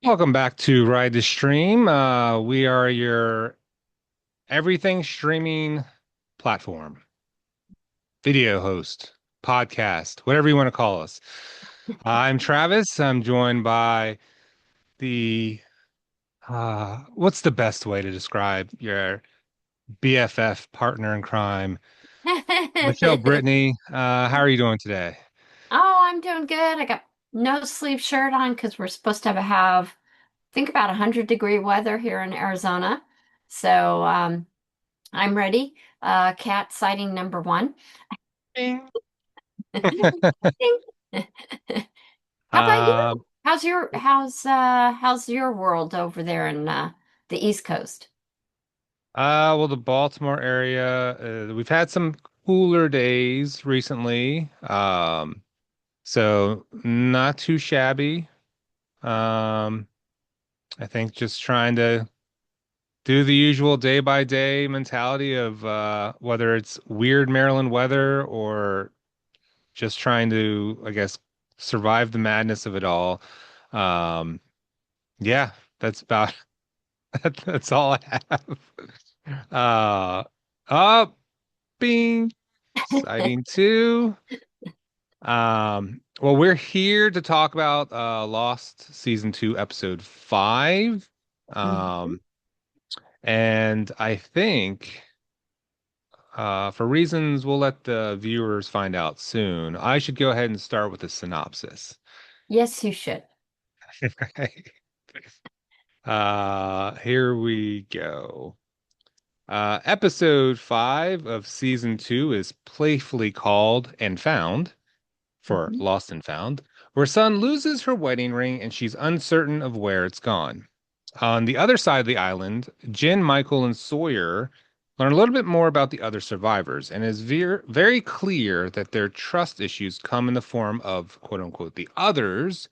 Welcome back to Ride the Stream. We are your everything streaming platform, video host, podcast, whatever you want to call us. I'm Travis. I'm joined by the what's the best way to describe your BFF partner in crime, Michelle Brittany. How are you doing today? Oh, I'm doing good. I got no sleeve shirt on because we're supposed to think about 100-degree weather here in Arizona. So I'm ready. Cat sighting number one. Bing. Ding. How about Uh, you? How's your world over there in the East Coast? well, the Baltimore area, we've had some cooler days recently. So not too shabby. Um, I think just trying to do the usual day by day mentality of whether it's weird Maryland weather or just trying to, I guess, survive the madness of it all. Um, yeah, that's about that's all I have. Uh, up, bing, sighting two. Well, we're here to talk about Lost season two, episode five. Mhm. Um, and I think for reasons we'll let the viewers find out soon, I should go ahead and start with a synopsis. Yes, you should. Right. Here we go. Episode five of season two is playfully called and found, for Mhm. Lost and Found, where Sun loses her wedding ring and she's uncertain of where it's gone. On the other side of the island, Jin, Michael, and Sawyer learn a little bit more about the other survivors, and it's very clear that their trust issues come in the form of quote unquote the others,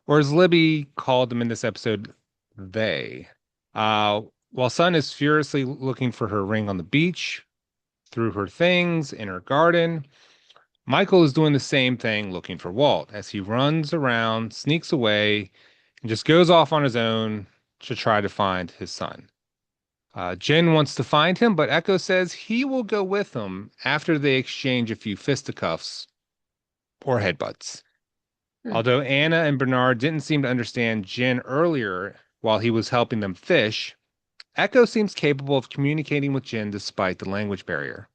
or as Libby called them in this episode, they. Uh, while Sun is furiously looking for her ring on the beach, through her things, in her garden, Michael is doing the same thing looking for Walt as he runs around, sneaks away, and just goes off on his own to try to find his son. Jen wants to find him, but Echo says he will go with him after they exchange a few fisticuffs or headbutts. Hmm. Although Anna and Bernard didn't seem to understand Jen earlier while he was helping them fish, Echo seems capable of communicating with Jen despite the language barrier.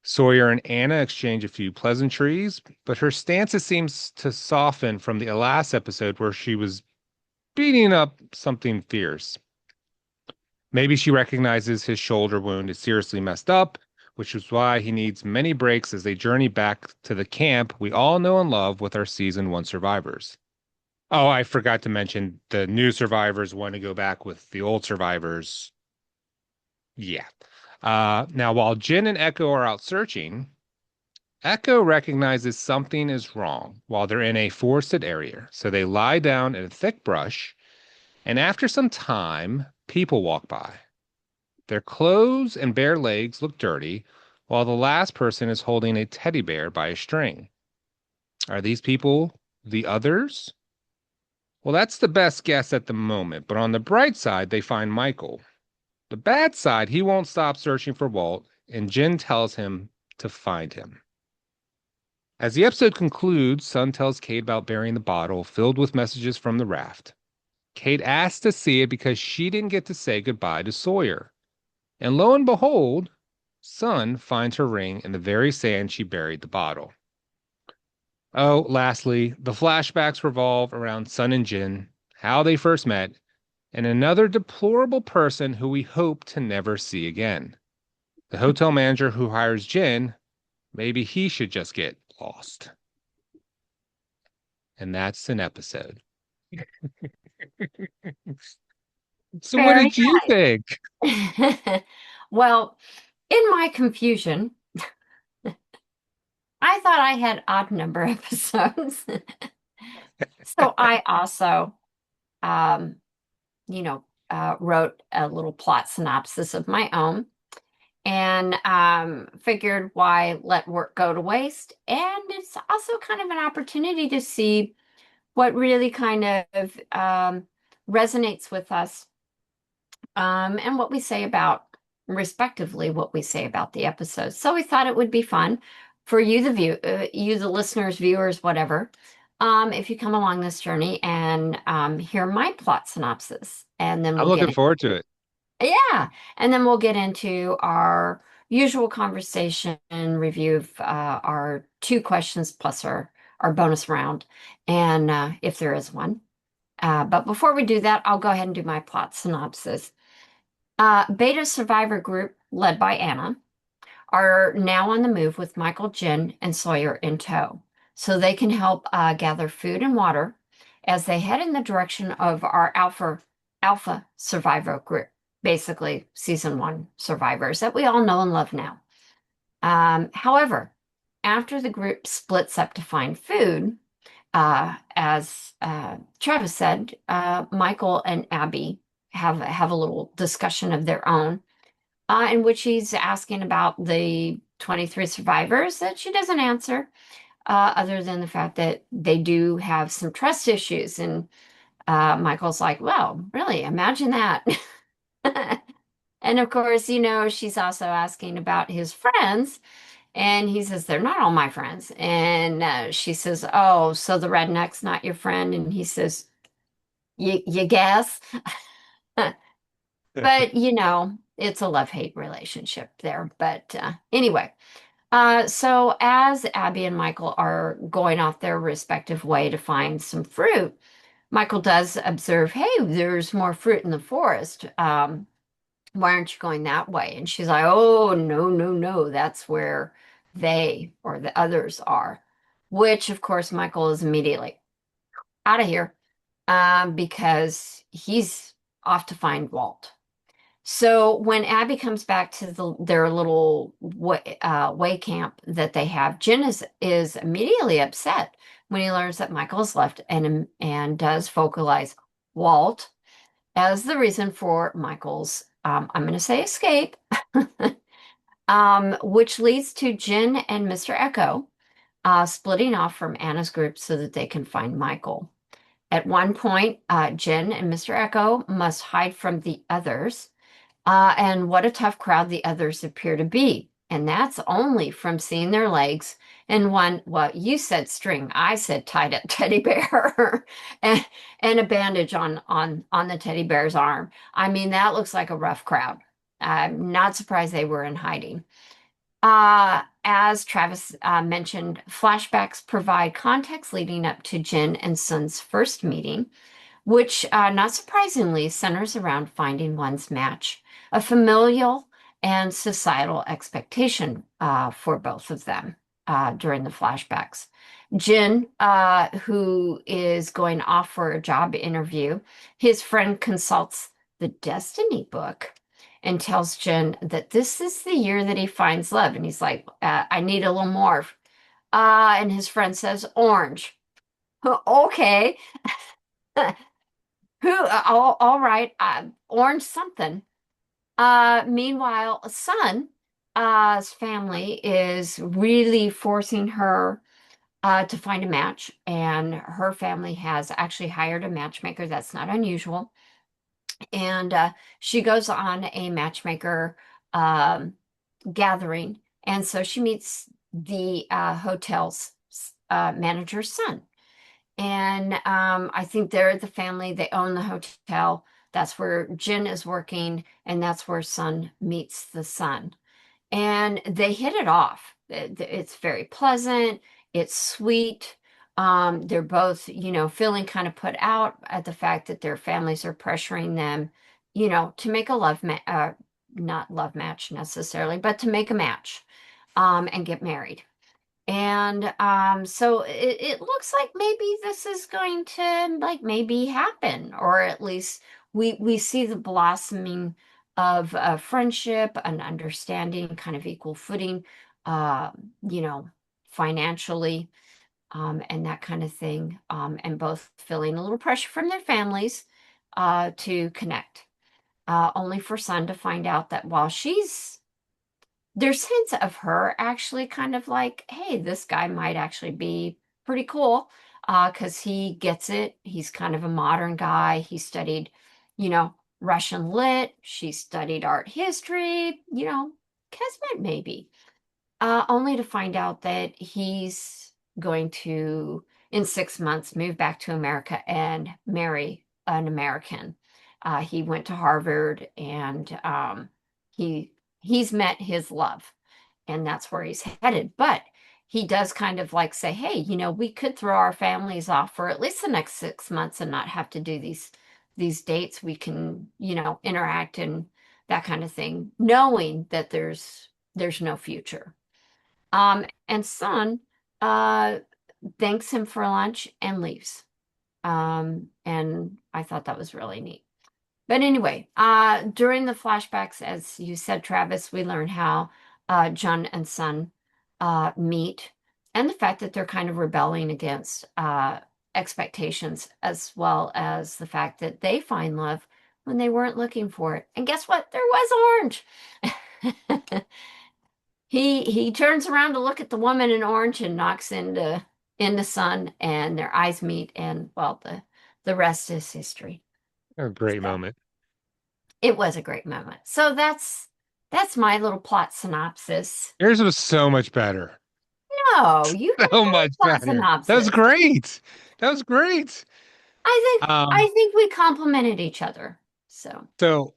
Sawyer and Anna exchange a few pleasantries, but her stance seems to soften from the last episode where she was beating up something fierce. Maybe she recognizes his shoulder wound is seriously messed up, which is why he needs many breaks as they journey back to the camp we all know and love with our season one survivors. Oh, I forgot to mention the new survivors want to go back with the old survivors. Yeah. Now, while Jin and Echo are out searching, Echo recognizes something is wrong while they're in a forested area, so they lie down in a thick brush, and after some time, people walk by. Their clothes and bare legs look dirty, while the last person is holding a teddy bear by a string. Are these people the others? Well, that's the best guess at the moment, but on the bright side, they find Michael. The bad side, he won't stop searching for Walt, and Jen tells him to find him. As the episode concludes, Sun tells Kate about burying the bottle filled with messages from the raft. Kate asks to see it because she didn't get to say goodbye to Sawyer. And lo and behold, Sun finds her ring in the very sand she buried the bottle. Oh, lastly, the flashbacks revolve around Sun and Jin, how they first met, and another deplorable person who we hope to never see again. The hotel manager who hires Jin, maybe he should just get lost. And that's an episode. So what Very did you think? nice. Well, in my confusion, I thought I had odd number episodes. So I also, um, wrote a little plot synopsis of my own and figured why let work go to waste. And it's also kind of an opportunity to see what really kind of resonates with us, and what we say about, respectively, what we say about the episodes. So we thought it would be fun for you, the listeners, viewers, whatever, if you come along this journey and hear my plot synopsis, and then I'm we'll looking get forward to it. yeah, and then we'll get into our usual conversation review of our two questions plus our bonus round, and if there is one. But before we do that, I'll go ahead and do my plot synopsis. Beta Survivor Group, led by Anna, are now on the move with Michael, Jen, and Sawyer in tow, so they can help gather food and water as they head in the direction of our Alpha Survivor Group, basically season one survivors that we all know and love now. However, after the group splits up to find food, as Travis said, Michael and Abby have a little discussion of their own, in which he's asking about the 23 survivors that she doesn't answer, other than the fact that they do have some trust issues. And Michael's like, well, really, imagine that. And of course, she's also asking about his friends. And he says, they're not all my friends. And she says, oh, so the redneck's not your friend? And he says, you guess? But, it's a love-hate relationship there. But anyway, so as Abby and Michael are going off their respective way to find some fruit, Michael does observe, hey, there's more fruit in the forest. Why aren't you going that way? And she's like, oh, no, no, no, that's where they or the others are. Which, of course, Michael is immediately out of here, because he's off to find Walt. So when Abby comes back to their little way camp that they have, Jen is immediately upset when he learns that Michael has left, and does vocalize Walt as the reason for Michael's, I'm going to say, escape, which leads to Jen and Mr. Echo splitting off from Anna's group so that they can find Michael. At one point, Jen and Mr. Echo must hide from the others. And what a tough crowd the others appear to be. And that's only from seeing their legs and one, well, you said string, I said tied up teddy bear, and, and a bandage on the teddy bear's arm. I mean, that looks like a rough crowd. I'm not surprised they were in hiding. As Travis mentioned, flashbacks provide context leading up to Jen and Sun's first meeting, which, not surprisingly, centers around finding one's match, a familial and societal expectation for both of them during the flashbacks. Jin, who is going off for a job interview, his friend consults the Destiny book and tells Jin that this is the year that he finds love. And he's like, I need a little more. And his friend says, orange. Okay. All right, orange something. Meanwhile, Sun's family is really forcing her to find a match, and her family has actually hired a matchmaker. That's not unusual. And she goes on a matchmaker um, gathering, and so she meets the hotel's manager's son. And I think they're the family, they own the hotel. That's where Jin is working, and that's where Sun meets the son. And they hit it off. It's very pleasant, it's sweet. They're both, feeling kind of put out at the fact that their families are pressuring them, to make a not love match necessarily, but to make a match, and get married. And so it looks like maybe this is going to, like, maybe happen, or at least we see the blossoming of a friendship, an understanding, kind of equal footing, uh, you know, financially, and that kind of thing, and both feeling a little pressure from their families to connect. Only for Sun to find out that while there's hints of her actually kind of like, hey, this guy might actually be pretty cool. because he gets it. He's kind of a modern guy. He studied, you know, Russian lit. She studied art history, Kismet maybe. Only to find out that he's going to, in 6 months, move back to America and marry an American. He went to Harvard and he he's met his love, and that's where he's headed. But he does kind of like say, hey, we could throw our families off for at least the next 6 months and not have to do these dates. We can, interact and that kind of thing, knowing that there's no future. And Son uh, thanks him for lunch and leaves. And I thought that was really neat. But anyway, during the flashbacks, as you said, Travis, we learn how John and Son meet and the fact that they're kind of rebelling against expectations, as well as the fact that they find love when they weren't looking for it. And guess what? There was orange. He turns around to look at the woman in orange and knocks into Son, and their eyes meet, and well, the rest is history. A great So moment. it was a great moment. So that's my little plot synopsis. Yours was so much better. No, you had a So better much plot better. That was synopsis. great. That was great. I think Um, I think we complimented each other. So so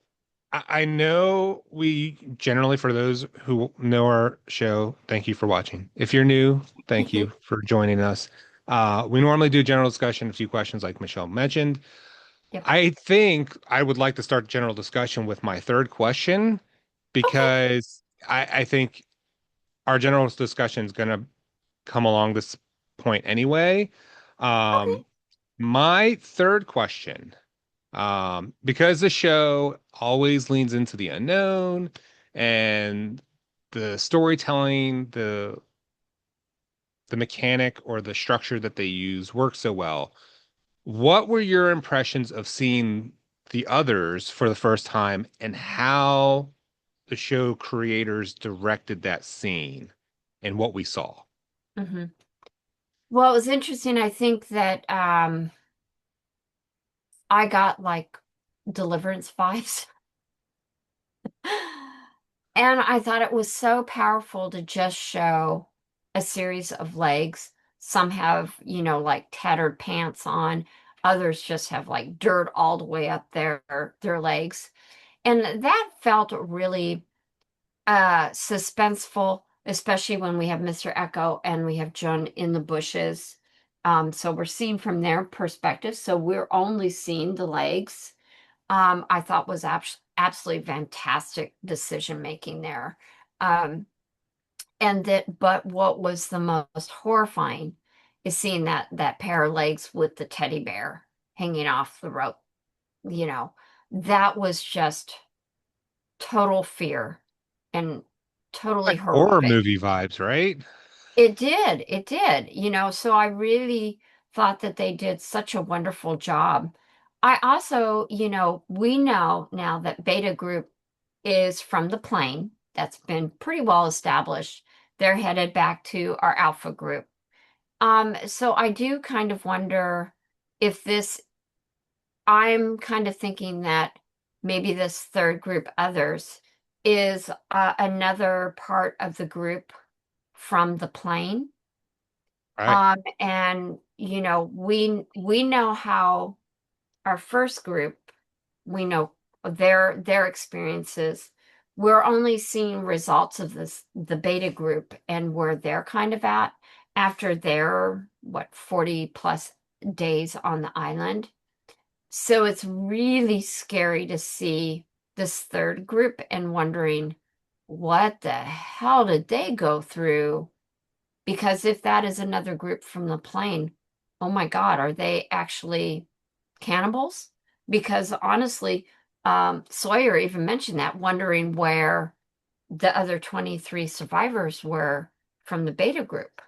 I know we generally, for those who know our show, thank you for watching. If you're new, thank you for joining us. We normally do general discussion, a few questions like Michelle mentioned. yep. I think I would like to start general discussion with my third question Okay. because I think our general discussion is going to come along this point anyway. Okay. Um, my third question, because the show always leans into the unknown and the storytelling, the mechanic or the structure that they use works so well. What were your impressions of seeing the others for the first time and how the show creators directed that scene and what we saw? hmm Well, it was interesting. I think that I got like Deliverance vibes. And I thought it was so powerful to just show a series of legs. Some have, like tattered pants on. Others just have like dirt all the way up their legs. And that felt really suspenseful, especially when we have Mr. Echo and we have Joan in the bushes. So we're seeing from their perspective. So we're only seeing the legs. I thought was absolutely fantastic decision making there. Um, but what was the most horrifying is seeing that pair of legs with the teddy bear hanging off the rope. You know, that was just total fear and totally Like horror horrific. movie vibes, right? It did, so I really thought that they did such a wonderful job. I also, we know now that Beta Group is from the plane. That's been pretty well established. They're headed back to our Alpha group. So I do kind of wonder if I'm kind of thinking that maybe this third group, others, is another part of the group from the plane. Right. And we know how our first group, we know their experiences. We're only seeing results of the beta group and where they're kind of at after their 40 plus days on the island. So it's really scary to see this third group and wondering what the hell did they go through? Because if that is another group from the plane, oh my God, are they actually cannibals? Because honestly, Sawyer even mentioned that, wondering where the other 23 survivors were from the beta group.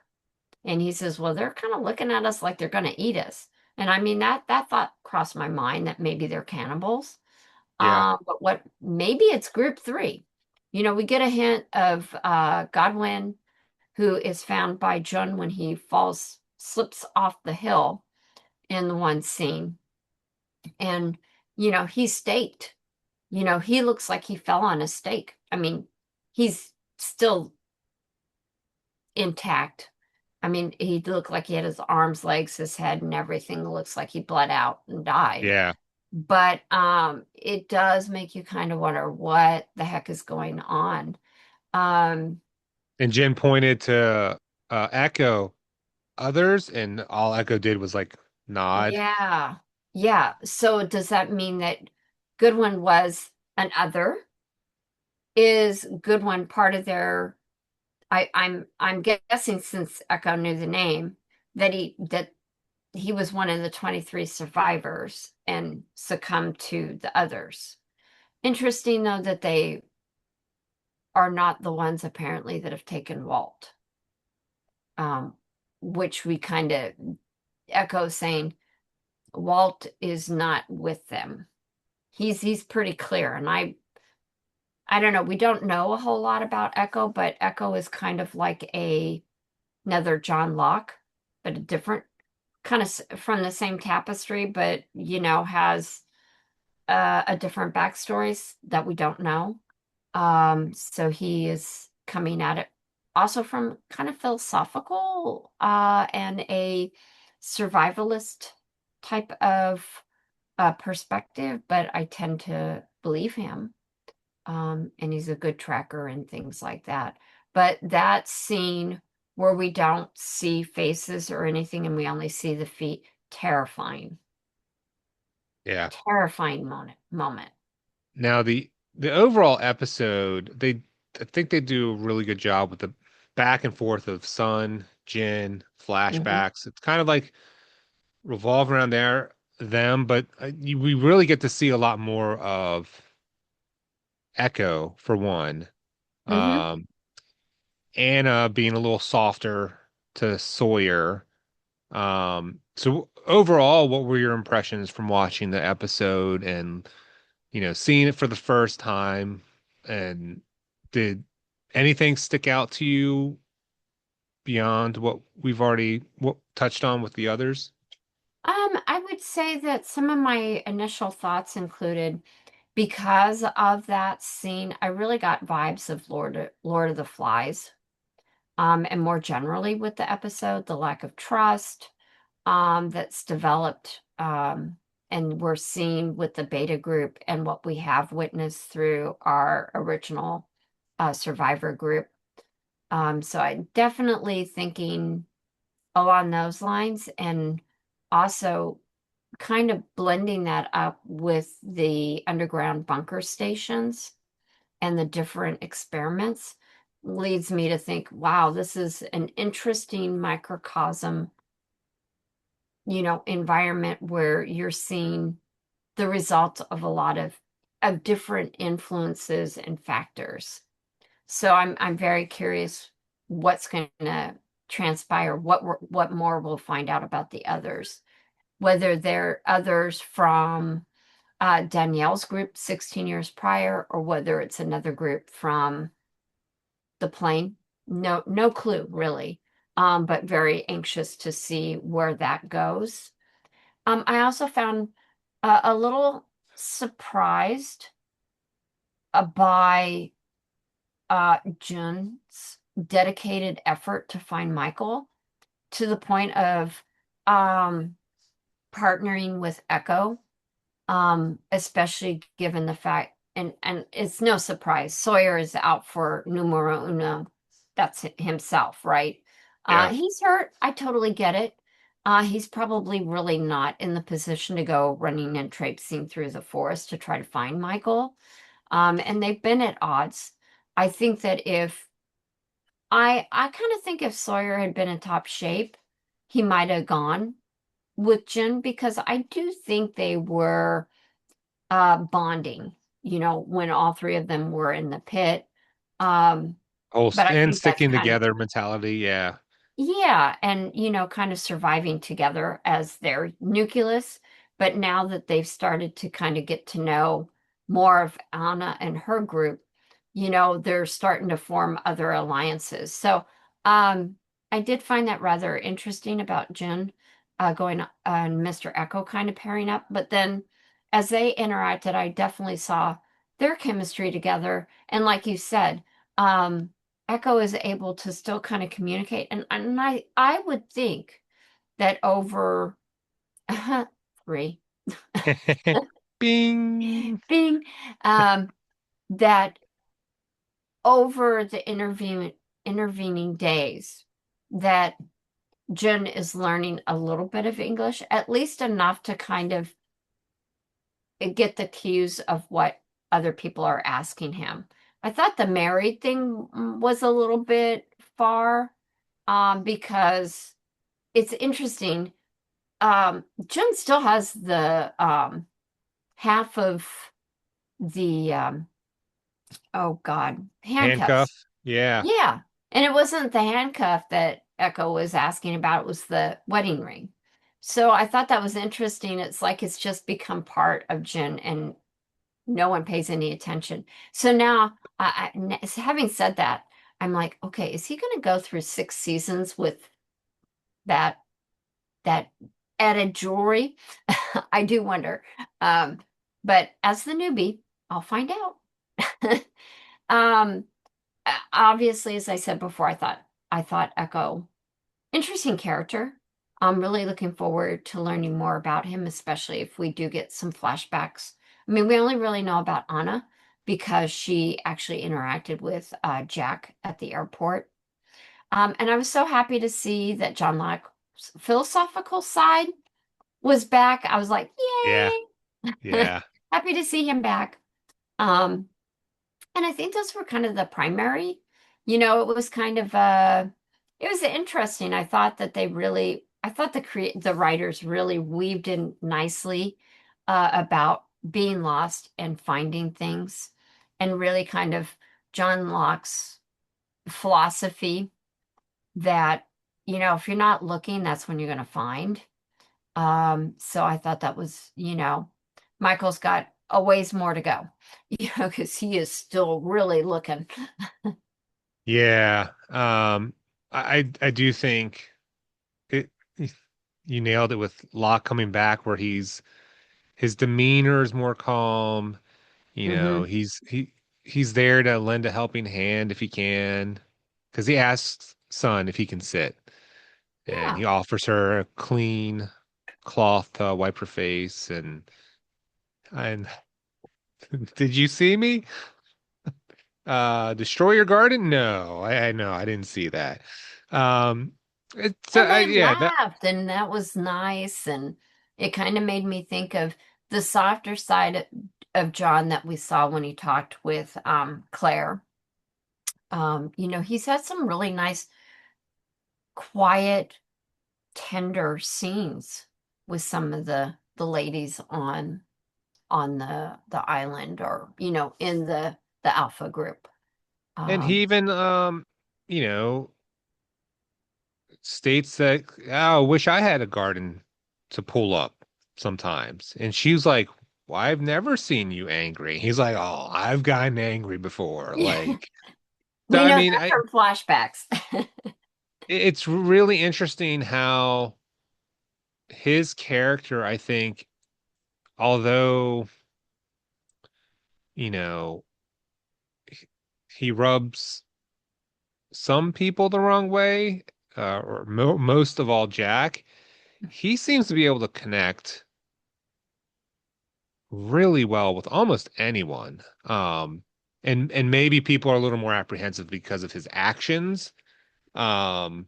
And he says, well, they're kind of looking at us like they're going to eat us. And I mean, that thought crossed my mind that maybe they're cannibals. Yeah. But what maybe it's group three. We get a hint of Godwin, who is found by Jun when he falls slips off the hill in the one scene. And, he's staked. He looks like he fell on a stake. I mean, he's still intact. I mean, he looked like he had his arms, legs, his head, and everything. It looks like he bled out and died. Yeah. But it does make you kind of wonder what the heck is going on. Um, And Jen pointed to Echo others, and all Echo did was like nod. yeah, yeah. So does that mean that Goodwin was an other? Is Goodwin part of their? I'm guessing since Echo knew the name that he was one of the 23 survivors and succumbed to the others. Interesting though that they are not the ones apparently that have taken Walt, um, which we kind of echo saying Walt is not with them. He's pretty clear, and I don't know. We don't know a whole lot about Echo, but Echo is kind of like another John Locke, but a different kind of from the same tapestry, but has a different backstories that we don't know. So he is coming at it also from kind of philosophical and a survivalist type of perspective, but I tend to believe him. And he's a good tracker and things like that. But that scene where we don't see faces or anything and we only see the feet, terrifying, Yeah. terrifying moment. Now the overall episode, I think they do a really good job with the back and forth of Sun, Jin, Hmm. flashbacks. It's kind of like revolve around them, but we really get to see a lot more of Echo for one. Hmm. Um, Anna being a little softer to Sawyer. So overall, what were your impressions from watching the episode and, seeing it for the first time? And did anything stick out to you beyond what we've already touched on with the others? I would say that some of my initial thoughts included because of that scene, I really got vibes of Lord of the Flies. And more generally with the episode, the lack of trust that's developed and we're seeing with the beta group and what we have witnessed through our original survivor group. So I definitely thinking along those lines and also kind of blending that up with the underground bunker stations and the different experiments leads me to think, wow, this is an interesting microcosm, environment where you're seeing the result of a lot of different influences and factors. So I'm very curious what's going to transpire, what more we'll find out about the others, whether they're others from Danielle's group 16 years prior, or whether it's another group from the plane. No clue really. But very anxious to see where that goes. I also found a little surprised by Jun's dedicated effort to find Michael to the point of um, partnering with Echo, especially given the fact, and it's no surprise, Sawyer is out for numero uno. That's himself, right? Yeah. He's hurt. I totally get it. He's probably really not in the position to go running and traipsing through the forest to try to find Michael. And they've been at odds. I think that if I kind of think if Sawyer had been in top shape, he might have gone with Jin because I do think they were bonding, when all three of them were in the pit. Um, but I And think that's sticking kind of, together mentality. Yeah. yeah, and kind of surviving together as their nucleus. But now that they've started to kind of get to know more of Anna and her group, they're starting to form other alliances. So, um, I did find that rather interesting about Jin going and Mr. Echo kind of pairing up. But then as they interacted, I definitely saw their chemistry together. And like you said, um, Echo is able to still kind of communicate. And I would think that over three, Bing. being that over the intervening days, that Jen is learning a little bit of English, at least enough to kind of get the cues of what other people are asking him. I thought the married thing was a little bit far, because it's interesting. Jen still has the half of the oh God, Handcuff. handcuffs. Yeah. Yeah. And it wasn't the handcuff that Echo was asking about, it was the wedding ring. So I thought that was interesting. It's like it's just become part of Jin and no one pays any attention. So now, having said that, I'm like, okay, is he going to go through 6 seasons with that that added jewelry? I do wonder. Um, but as the newbie, I'll find out. Um, obviously, as I said before, I thought Echo interesting character. I'm really looking forward to learning more about him, especially if we do get some flashbacks. I mean, we only really know about Anna because she actually interacted with Jack at the airport. And I was so happy to see that John Locke's philosophical side was back. I was like, Yeah. yay! Yeah. Happy to see him back. Um, and I think those were kind of the primary. It was kind of it was interesting. I thought the writers really weaved in nicely about being lost and finding things, and really kind of John Locke's philosophy that, if you're not looking, that's when you're going to find. So I thought that was, Michael's got a ways more to go, because he is still really looking. Yeah. I do think it you nailed it with Locke coming back where his demeanor is more calm. You know, Hmm. he's there to lend a helping hand if he can, because he asks Sun if he can sit, and Yeah. he offers her a clean cloth to wipe her face. And did you see me? Destroy your garden? No, I know I didn't see that. Um, it's And they yeah, that laughed, and that was nice. And it kind of made me think of the softer side of John that we saw when he talked with Claire. He's had some really nice, quiet, tender scenes with some of the ladies on the island, or in the Alpha group. and he Um, even you know, states that, oh, I wish I had a garden to pull up sometimes. And she was like, well, I've never seen you angry. He's like, oh, I've gotten angry before. yeah, Like, so we I know mean, that from flashbacks. it's really interesting how his character, I think, although, you know, he rubs some people the wrong way, or mo most of all, Jack, he seems to be able to connect really well with almost anyone. And maybe people are a little more apprehensive because of his actions. But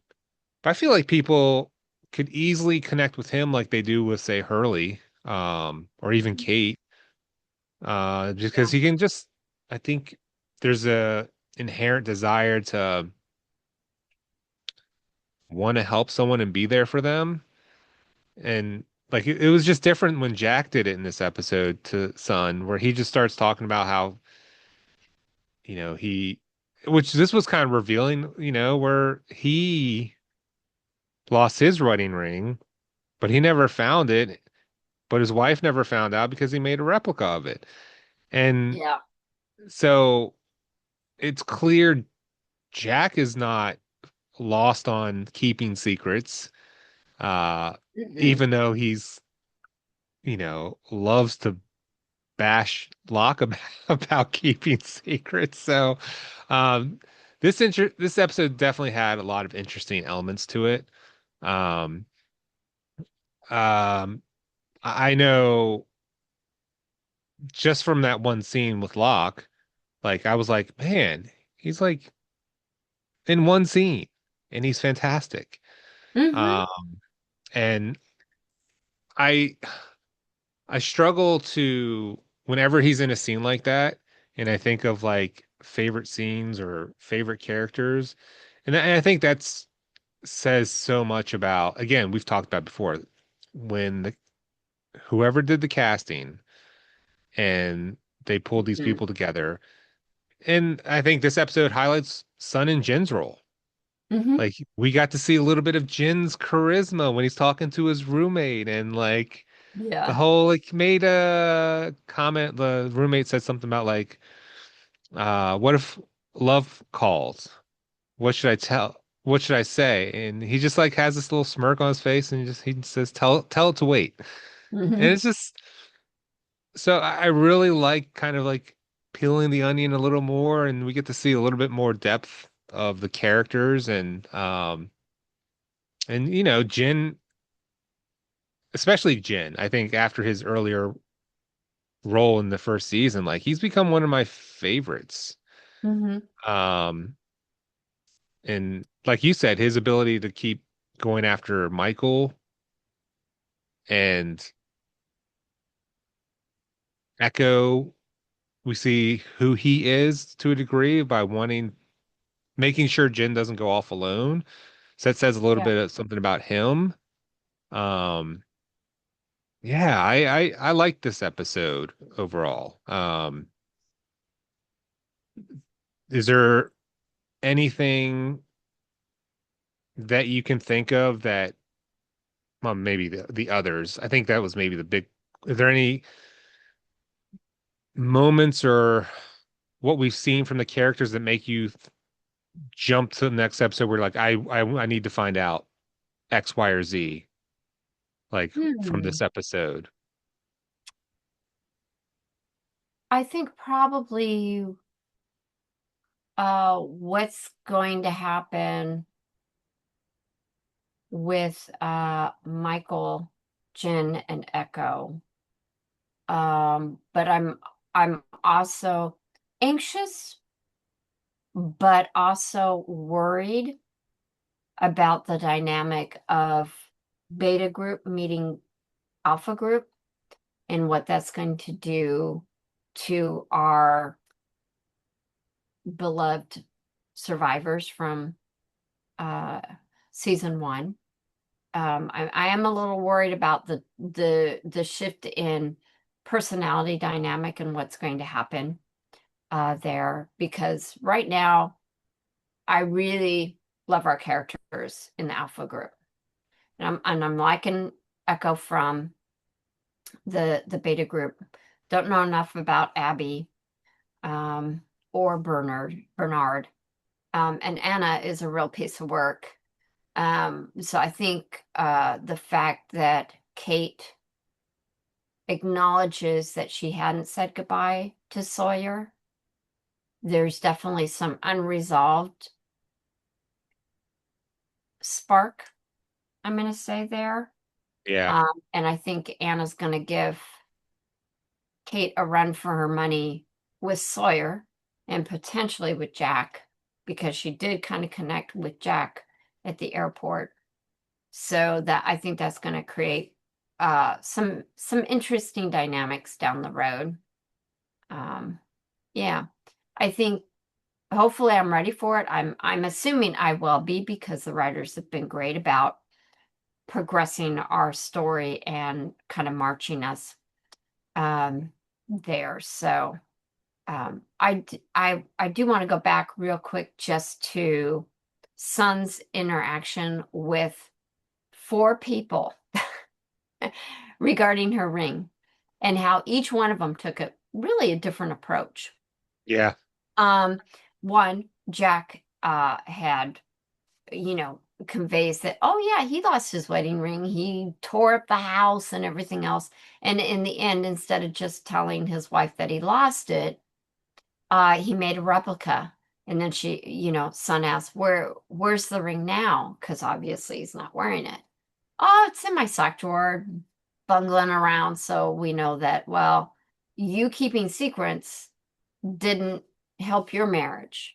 I feel like people could easily connect with him like they do with, say, Hurley, or even Kate, just because Yeah. he can just, I think there's a inherent desire to want to help someone and be there for them. And like it was just different when Jack did it in this episode to Son, where he just starts talking about how he, which this was kind of revealing, where he lost his wedding ring, but he never found it, but his wife never found out because he made a replica of it. And Yeah. so it's clear Jack is not lost on keeping secrets. Uh, Mm-mm. Even though he's, loves to bash Locke about, about keeping secrets. So, um, this episode definitely had a lot of interesting elements to it. Um, I know just from that one scene with Locke, like I was like, man, he's like in one scene and he's fantastic. Mm-hmm. Um, and I I struggle to whenever he's in a scene like that, and I think of like favorite scenes or favorite characters, and I think that's says so much about, again, we've talked about before, when whoever did the casting and they pulled these Mm-hmm. people together. And I think this episode highlights Sun and Jin's role. Mm-hmm. Like we got to see a little bit of Jin's charisma when he's talking to his roommate, and like the Yeah. whole like made a comment. The roommate said something about like, what if love calls? What should I tell? What should I say? And he just like has this little smirk on his face, and he says, tell it to wait." And Mm-hmm. it's just so I really like kind of like peeling the onion a little more, and we get to see a little bit more depth of the characters, and Jin, especially Jin. I think after his earlier role in the first season, like he's become one of my favorites. Mm-hmm. Um, and like you said, his ability to keep going after Michael and Echo, we see who he is to a degree by making sure Jin doesn't go off alone. So that says a little Yeah. bit of something about him. Yeah, I like this episode overall. Is there anything that you can think of that, well, maybe the others? I think that was maybe the big. Is there any moments or what we've seen from the characters that make you jump to the next episode where like I need to find out X, Y, or Z like from Hmm. this episode? I think probably what's going to happen with Michael, Jin, and Echo. But I'm also anxious, but also worried about the dynamic of beta group meeting alpha group and what that's going to do to our beloved survivors from uh, season one. I am a little worried about the shift in personality dynamic and what's going to happen there because right now I really love our characters in the alpha group, and I'm liking Echo from the beta group. Don't know enough about Abby um, or Bernard, and Anna is a real piece of work. So I think the fact that Kate acknowledges that she hadn't said goodbye to Sawyer, there's definitely some unresolved spark, I'm going to say there. Yeah. And I think Anna's going to give Kate a run for her money with Sawyer and potentially with Jack because she did kind of connect with Jack at the airport. So that I think that's going to create some interesting dynamics down the road. Um, yeah, I think hopefully I'm ready for it. I'm assuming I will be because the writers have been great about progressing our story and kind of marching us there. So I do want to go back real quick just to Sun's interaction with four people regarding her ring and how each one of them took a different approach. Yeah. Um, One, Jack had conveys that, oh yeah, he lost his wedding ring. He tore up the house and everything else. And in the end, instead of just telling his wife that he lost it, he made a replica. And then son asks, where's the ring now? Because obviously he's not wearing it. Oh, it's in my sock drawer, bungling around. So we know that, well, you keeping secrets didn't help your marriage.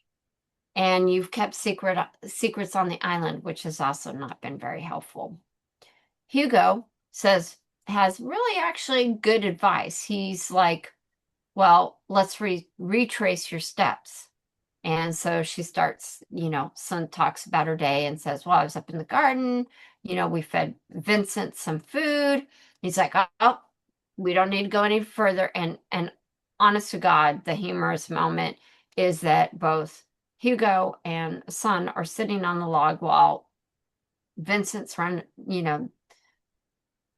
And you've kept secrets on the island, which has also not been very helpful. Hugo says, has really actually good advice. He's like, well, let's retrace your steps. And so she starts, Sun talks about her day and says, well, I was up in the garden, we fed Vincent some food. He's like, oh, we don't need to go any further. And honest to God, the humorous moment is that both Hugo and Sun are sitting on the log while Vincent's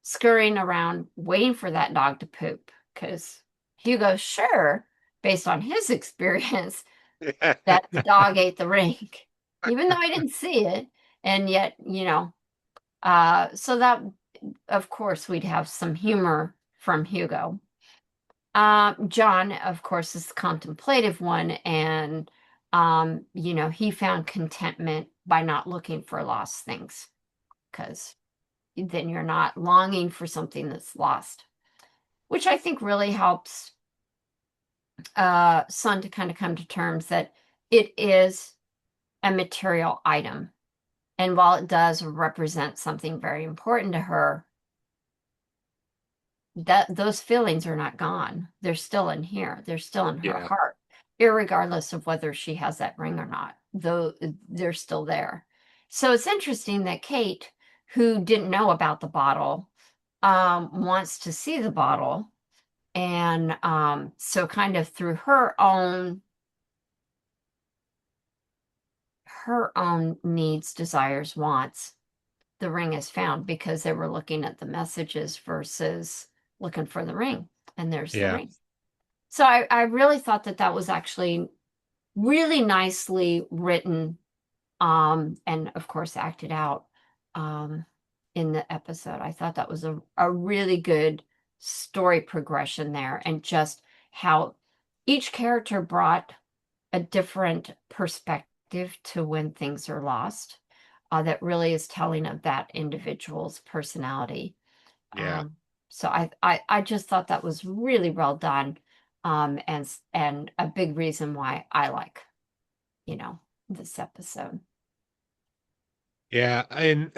scurrying around waiting for that dog to poop. Because Hugo's sure, based on his experience, that the dog ate the ring, even though I didn't see it. And yet, so that, of course, we'd have some humor from Hugo. John, of course, is the contemplative one, and he found contentment by not looking for lost things, because then you're not longing for something that's lost, which I think really helps Sun to kind of come to terms that it is a material item. And while it does represent something very important to her, that those feelings are not gone. They're still in here. They're still in her Yeah. heart, irregardless of whether she has that ring or not. Though they're still there. So it's interesting that Kate, who didn't know about the bottle, wants to see the bottle, and so kind of through her own needs, desires, wants, the ring is found because they were looking at the messages versus looking for the ring. And there's the Yeah. ring. So I really thought that that was actually really nicely written, and of course acted out, um, in the episode. I thought that was a really good story progression there, and just how each character brought a different perspective to when things are lost, that really is telling of that individual's personality. Yeah. Um, so I just thought that was really well done, and a big reason why I like, this episode. Yeah. And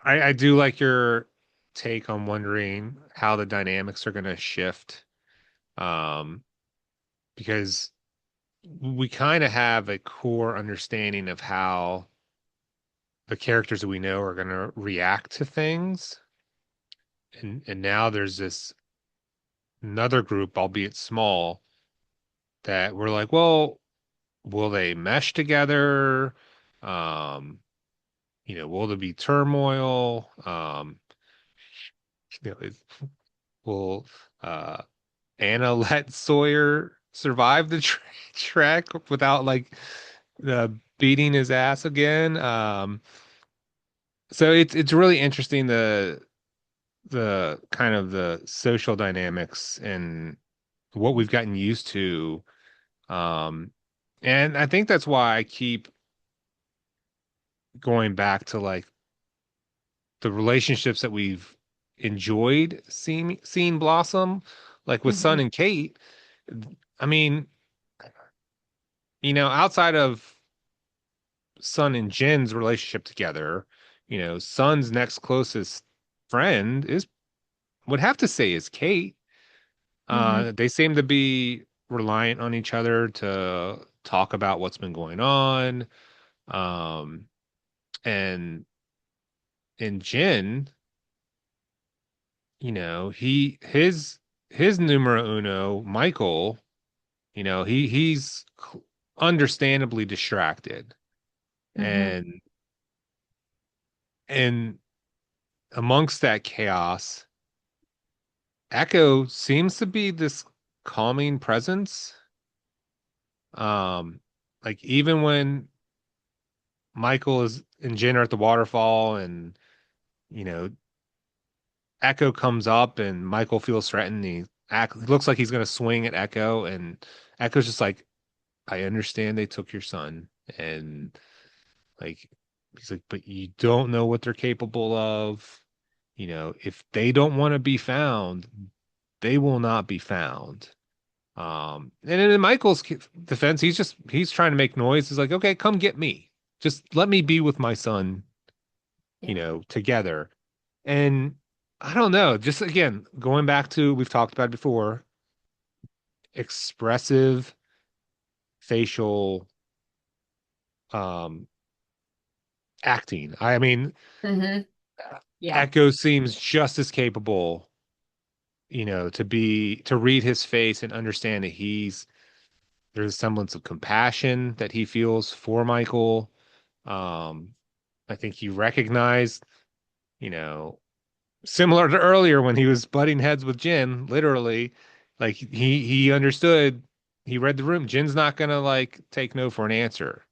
I do like your take on wondering how the dynamics are going to shift. Um, because we kind of have a core understanding of how the characters that we know are going to react to things. And now there's this another group, albeit small, that we're like, well, will they mesh together? Um, will there be turmoil? Will uh Anna let Sawyer survive the trek without like beating his ass again? So it's really interesting the kind of the social dynamics and what we've gotten used to. Um, and I think that's why I keep going back to like the relationships that we've enjoyed seeing blossom, like with Son Hmm. and Kate. I mean, outside of Son and Jin's relationship together, Son's next closest friend is would have to say is Kate. Hmm. They seem to be reliant on each other to talk about what's been going on. Um, and Jin, his numero uno, Michael, he's understandably distracted. Hmm. And and amongst that chaos, Echo seems to be this calming presence. Um, like even when Michael is and Jin are at the waterfall, and you know, Echo comes up, and Michael feels threatened. Looks like he's gonna swing at Echo, and Echo's just like, "I understand they took your son," and like he's like, "But you don't know what they're capable of. If they don't want to be found, they will not be found." And in Michael's defense, he's trying to make noise. He's like, "Okay, come get me. Just let me be with my son, Yeah. together." And I don't know, just again, going back to we've talked about it before, expressive facial um acting. I mean, Hmm. Yeah. Echo seems just as capable, to read his face and understand that there's a semblance of compassion that he feels for Michael. Um, I think he recognized, you know, similar to earlier when he was butting heads with Jin, literally, like he understood, he read the room. Jin's not gonna like take no for an answer.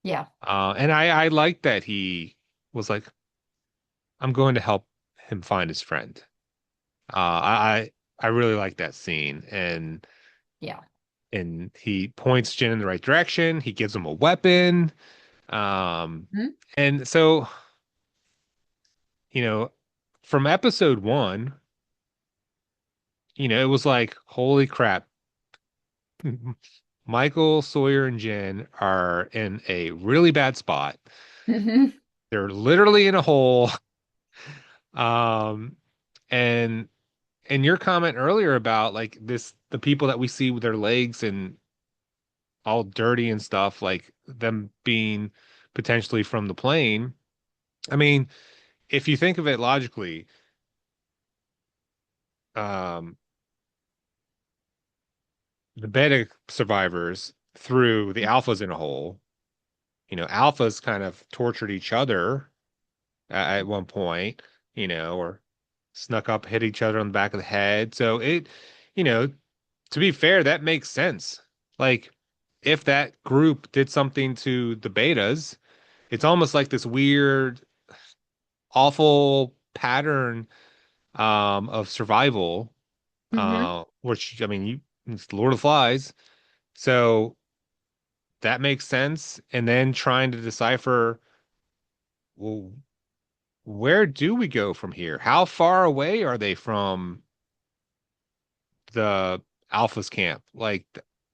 Yeah. And I like that he was like, I'm going to help him find his friend. I really like that scene, Yeah. and he points Jin in the right direction. He gives him a weapon. Um, Mhm. and so, you know, from episode one, it was like, holy crap. Michael, Sawyer, and Jen are in a really bad spot. Hmm. They're literally in a hole. Um, and your comment earlier about like the people that we see with their legs and all dirty and stuff, like them being potentially from the plane. I mean, if you think of it logically, um, the beta survivors threw the alphas in a hole. Alphas kind of tortured each other at one point, or snuck up, hit each other on the back of the head. So you know, to be fair, that makes sense. Like, if that group did something to the betas, it's almost like this weird, awful pattern of survival, Hmm. which I mean, it's Lord of Flies. So that makes sense. And then trying to decipher, well, where do we go from here? How far away are they from the Alpha's camp? Like,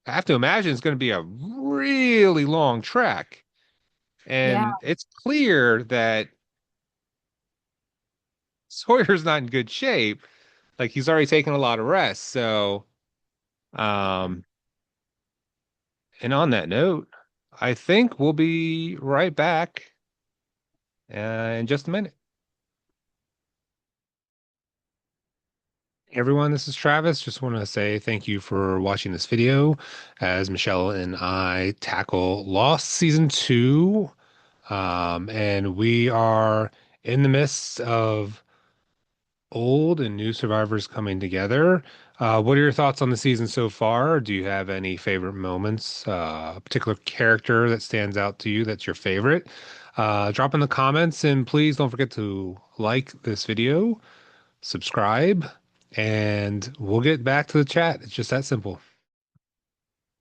I have to imagine it's going to be a really long trek. Yeah. And it's clear that Sawyer's not in good shape. Like, he's already taken a lot of rest. So, um, and on that note, I think we'll be right back in just a minute. Hey everyone, this is Travis. Just want to say thank you for watching this video as Michelle and I tackle Lost Season 2. And we are in the midst of old and new survivors coming together. What are your thoughts on the season so far? Do you have any favorite moments, a particular character that stands out to you that's your favorite? Drop in the comments, and please don't forget to like this video, subscribe, and we'll get back to the chat. It's just that simple.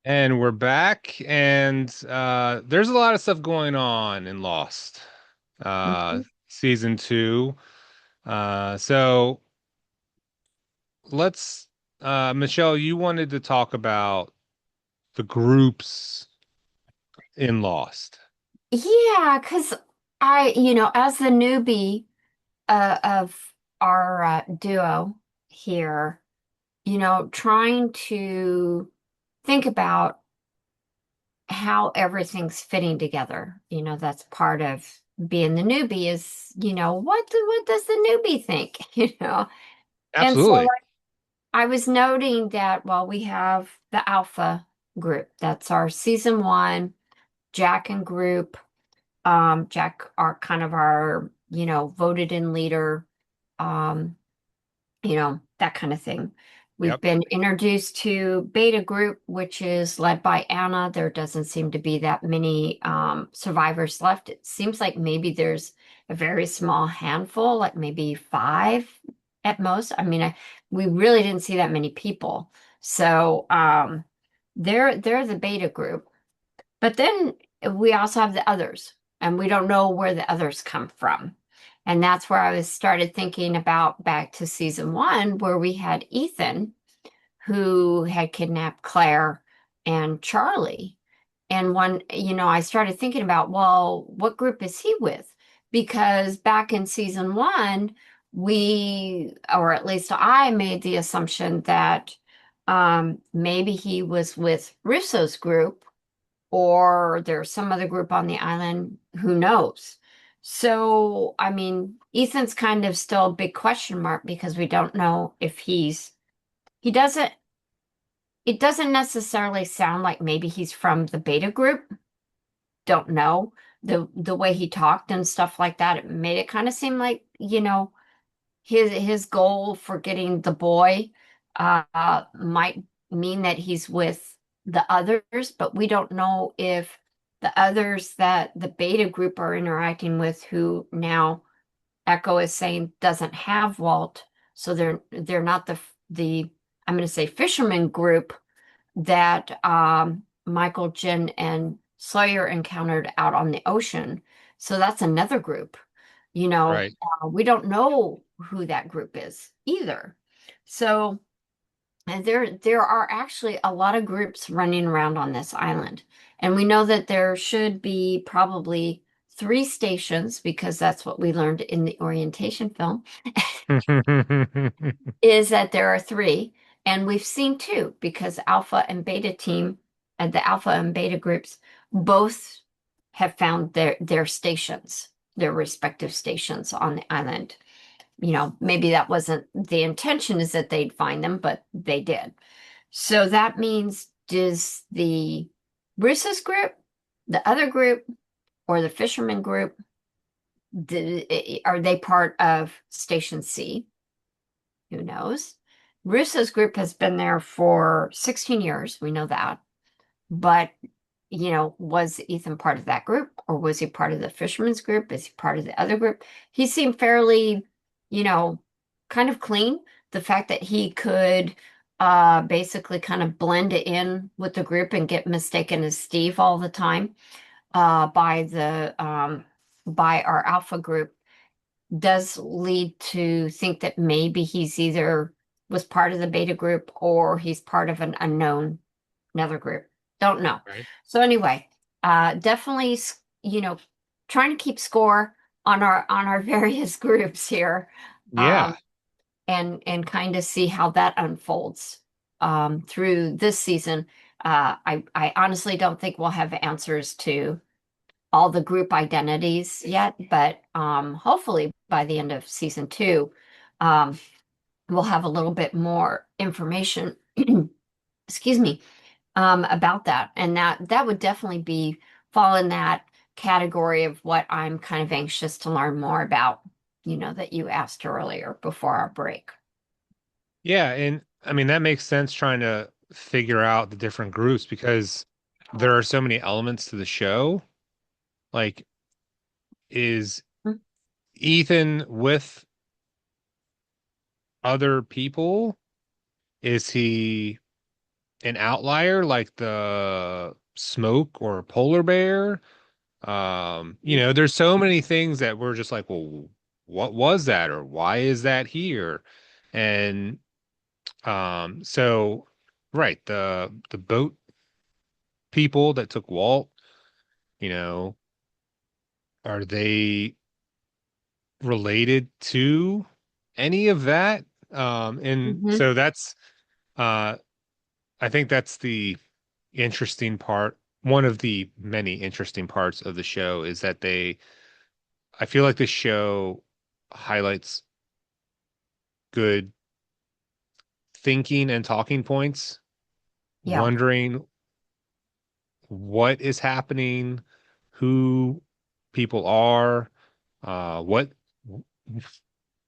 And we're back, and there's a lot of stuff going on in Lost, Hmm. season 2. So let's, Michelle, you wanted to talk about the groups in Lost. Yeah, because as the newbie of our duo here, trying to think about how everything's fitting together. That's part of being the newbie is, what does the newbie think? And so Absolutely. I was noting that, well, we have the Alpha group. That's our season one, Jack and group. Jack are kind of our, voted in leader, um, that kind of thing. We've Yep. been introduced to Beta Group, which is led by Anna. There doesn't seem to be that many survivors left. It seems like maybe there's a very small handful, like maybe five at most. I mean, we really didn't see that many people. So they're the Beta Group. But then we also have the others, and we don't know where the others come from. And that's where I was started thinking about back to season one, where we had Ethan, who had kidnapped Claire and Charlie. And I started thinking about, well, what group is he with? Because back in season one, or at least I made the assumption that maybe he was with Russo's group or there's some other group on the island, who knows? So, I mean, Ethan's kind of still a big question mark because we don't know if he doesn't, it doesn't necessarily sound like maybe he's from the beta group. Don't know. The way he talked and stuff like that, it made it kind of seem like, his goal for getting the boy might mean that he's with the others, but we don't know if the others that the beta group are interacting with, who now Echo is saying doesn't have Walt, so they're not the I'm going to say fisherman group that Michael, Jen, and Sawyer encountered out on the ocean. So that's another group. Right. We don't know who that group is either. So and there are actually a lot of groups running around on this island. And we know that there should be probably three stations because that's what we learned in the orientation film, is that there are three. And we've seen two because Alpha and Beta team and the Alpha and Beta groups both have found their stations, their respective stations on the island. Maybe that wasn't the intention, is that they'd find them, but they did. So that means, does the Russo's group, the other group, or the fisherman group, are they part of Station C? Who knows? Russo's group has been there for 16 years. We know that. But, was Ethan part of that group, or was he part of the fisherman's group? Is he part of the other group? He seemed fairly, you know, kind of clean. The fact that he could basically kind of blend in with the group and get mistaken as Steve all the time by our alpha group does lead to think that maybe he's either was part of the beta group or he's part of an unknown another group. Don't know. Right. So anyway, definitely, you know, trying to keep score on our various groups here, Yeah. um, and kind of see how that unfolds through this season. I honestly don't think we'll have answers to all the group identities yet, but hopefully by the end of season two, um, we'll have a little bit more information. Excuse me, about that. And that would definitely be fall in that category of what I'm kind of anxious to learn more about, that you asked earlier before our break. Yeah. And I mean, that makes sense trying to figure out the different groups because there are so many elements to the show. Like, is Ethan with other people? Is he an outlier like the smoke or polar bear? There's so many things that we're just like, well, what was that or why is that here? And so right, the boat people that took Walt, you know, are they related to any of that? And Mm-hmm. so that's uh I think that's the interesting part. One of the many interesting parts of the show is that I feel like the show highlights good thinking and talking points, Yeah. wondering what is happening, who people are, what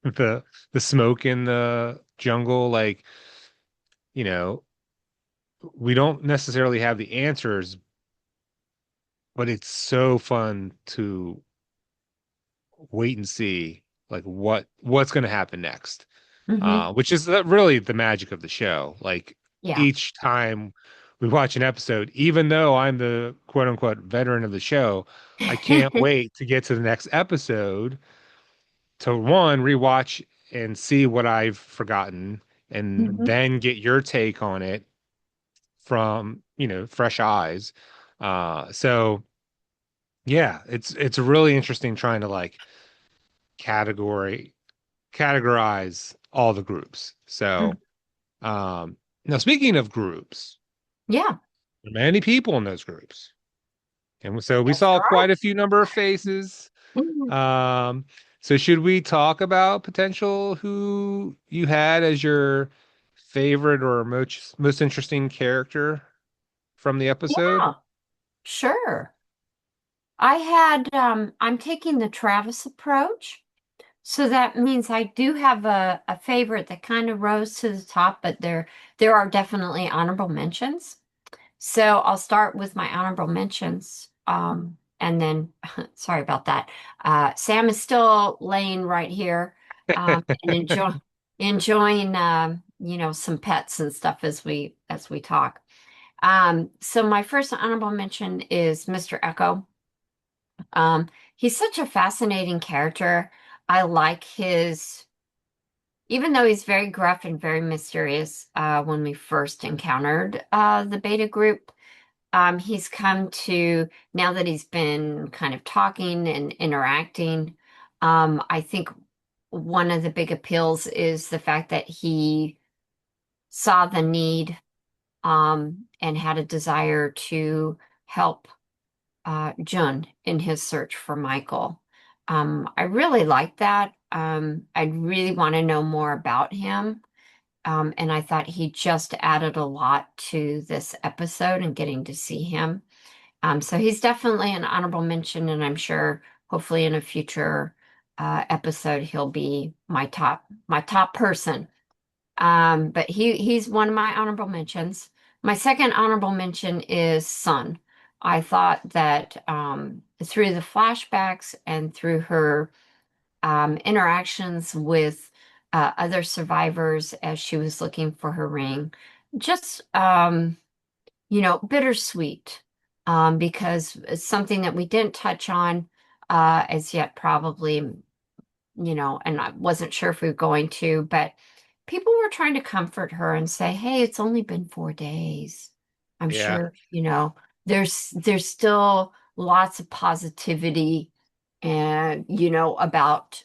the the smoke in the jungle, like you know, we don't necessarily have the answers, but it's so fun to wait and see like what's going to happen next. Hmm. Which is really the magic of the show. Like Yeah. each time we watch an episode, even though I'm the quote unquote veteran of the show, I can't wait to get to the next episode to one, rewatch and see what I've forgotten, and Hmm. then get your take on it from, fresh eyes. So yeah, it's really interesting trying to like category categorize all the groups. So now, speaking of groups, Yeah. there are many people in those groups. And so we Yes, saw there are. quite a few number of faces. Mhm. Um, so should we talk about potential who you had as your favorite or most interesting character from the episode? Yeah, sure. I'm taking the Travis approach. So that means I do have a favorite that kind of rose to the top, but there are definitely honorable mentions. So I'll start with my honorable mentions. And then, sorry about that. Sam is still laying right here, and enjoying, some pets and stuff as we talk. So my first honorable mention is Mr. Echo. Um, he's such a fascinating character. I like even though he's very gruff and very mysterious, when we first encountered the beta group. He's come to, now that he's been kind of talking and interacting, I think one of the big appeals is the fact that he saw the need, and had a desire to help Jun in his search for Michael. I really like that. I really want to know more about him. And I thought he just added a lot to this episode and getting to see him. So he's definitely an honorable mention, and I'm sure hopefully in a future episode he'll be my top person. But he's one of my honorable mentions. My second honorable mention is Sun. I thought that through the flashbacks and through her interactions with other survivors as she was looking for her ring, just bittersweet, because it's something that we didn't touch on as yet, probably, and I wasn't sure if we were going to, but people were trying to comfort her and say, "Hey, it's only been 4 days. I'm Yeah. sure, there's still lots of positivity and, about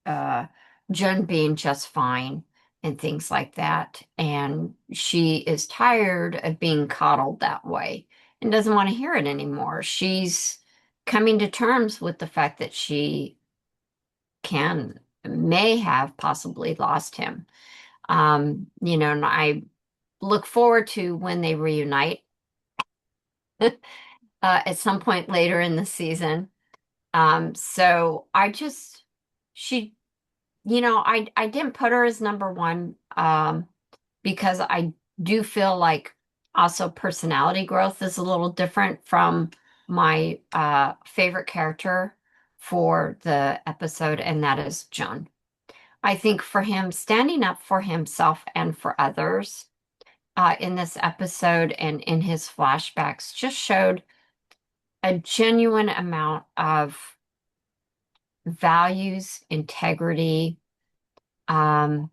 uh, Jen being just fine and things like that. And she is tired of being coddled that way and doesn't want to hear it anymore. She's coming to terms with the fact that she may have possibly lost him. And I look forward to when they reunite at some point later in the season. So she I didn't put her as number one, because I do feel like also personality growth is a little different from my favorite character for the episode, and that is John. I think for him, standing up for himself and for others in this episode and in his flashbacks just showed a genuine amount of values, integrity, um,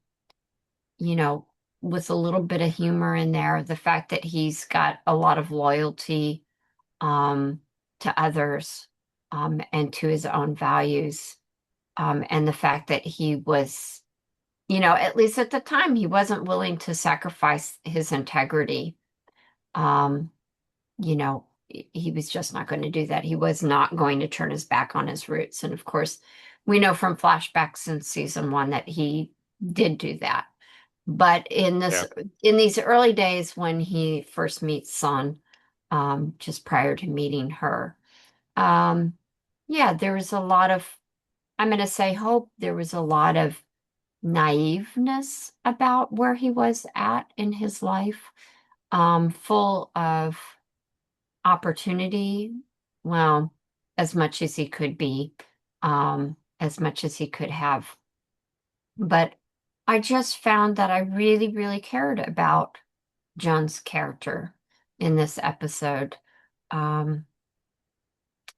you know, with a little bit of humor in there, the fact that he's got a lot of loyalty um, to others, and to his own values, and the fact that he was, at least at the time, he wasn't willing to sacrifice his integrity. Um, he was just not going to do that. He was not going to turn his back on his roots. And of course, we know from flashbacks in season one that he did do that. But Yeah. in these early days when he first meets Sun, just prior to meeting her, um, yeah, there was a lot of, I'm going to say hope. There was a lot of naiveness about where he was at in his life, full of opportunity. Well, as much as he could be, as much as he could have. But I just found that I really, really cared about John's character in this episode. Um,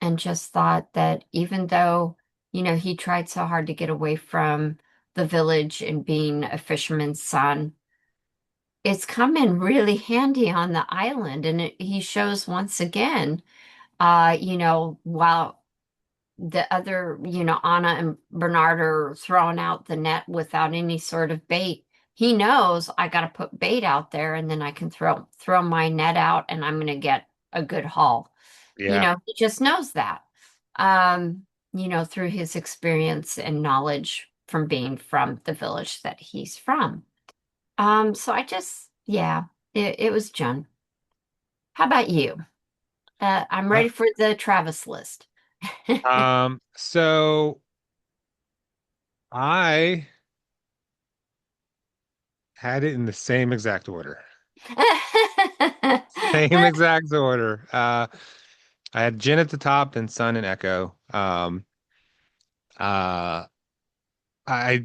and just thought that even though, he tried so hard to get away from the village and being a fisherman's son, it's come in really handy on the island. And he shows once again, while the other, Anna and Bernard are throwing out the net without any sort of bait. He knows I got to put bait out there and then I can throw my net out and I'm going to get a good haul. Yeah. He just knows that. Um, through his experience and knowledge from being from the village that he's from. So yeah, it was John. How about you? I'm Uh, ready for the Travis list. so I had it in the same exact order. Same exact order. I had Jin at the top and Sun and Echo. Uh, I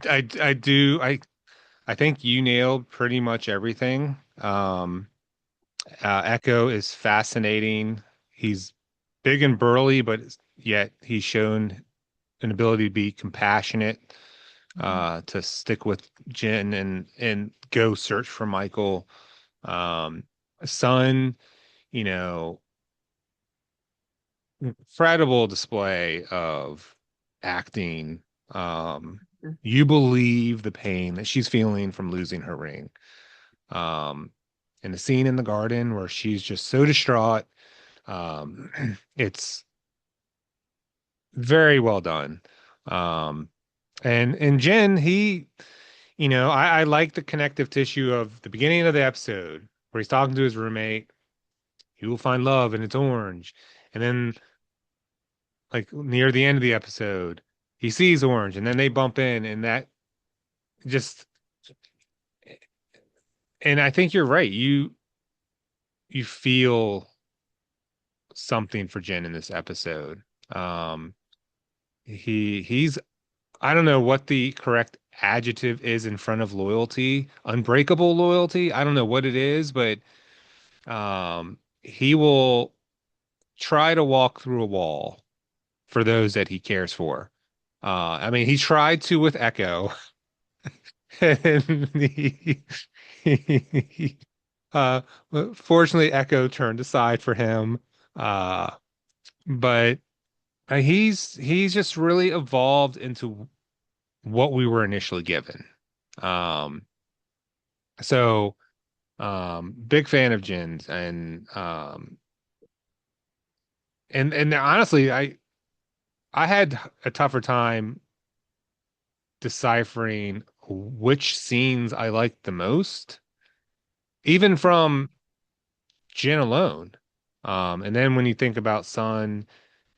think you nailed pretty much everything. Echo is fascinating. He's big and burly, but yet he's shown an ability to be compassionate, to stick with Jin and go search for Michael. Um, Sun, you know, incredible display of acting. Um, you believe the pain that she's feeling from losing her ring. Um, and the scene in the garden where she's just so distraught. It's very well done. Um, and Jen, I like the connective tissue of the beginning of the episode where he's talking to his roommate. You will find love and it's orange. And then like near the end of the episode, he sees orange and then they bump in and that just and I think you're right. You feel something for Jen in this episode. Um he's I don't know what the correct adjective is in front of loyalty. Unbreakable loyalty. I don't know what it is, but he will try to walk through a wall for those that he cares for. I mean, he tried to with Echo, and he, uh, fortunately, Echo turned aside for him. Uh, but he's just really evolved into what we were initially given. Um, so big fan of Jin's and honestly, I had a tougher time deciphering which scenes I liked the most, even from Jin alone. And then when you think about Sun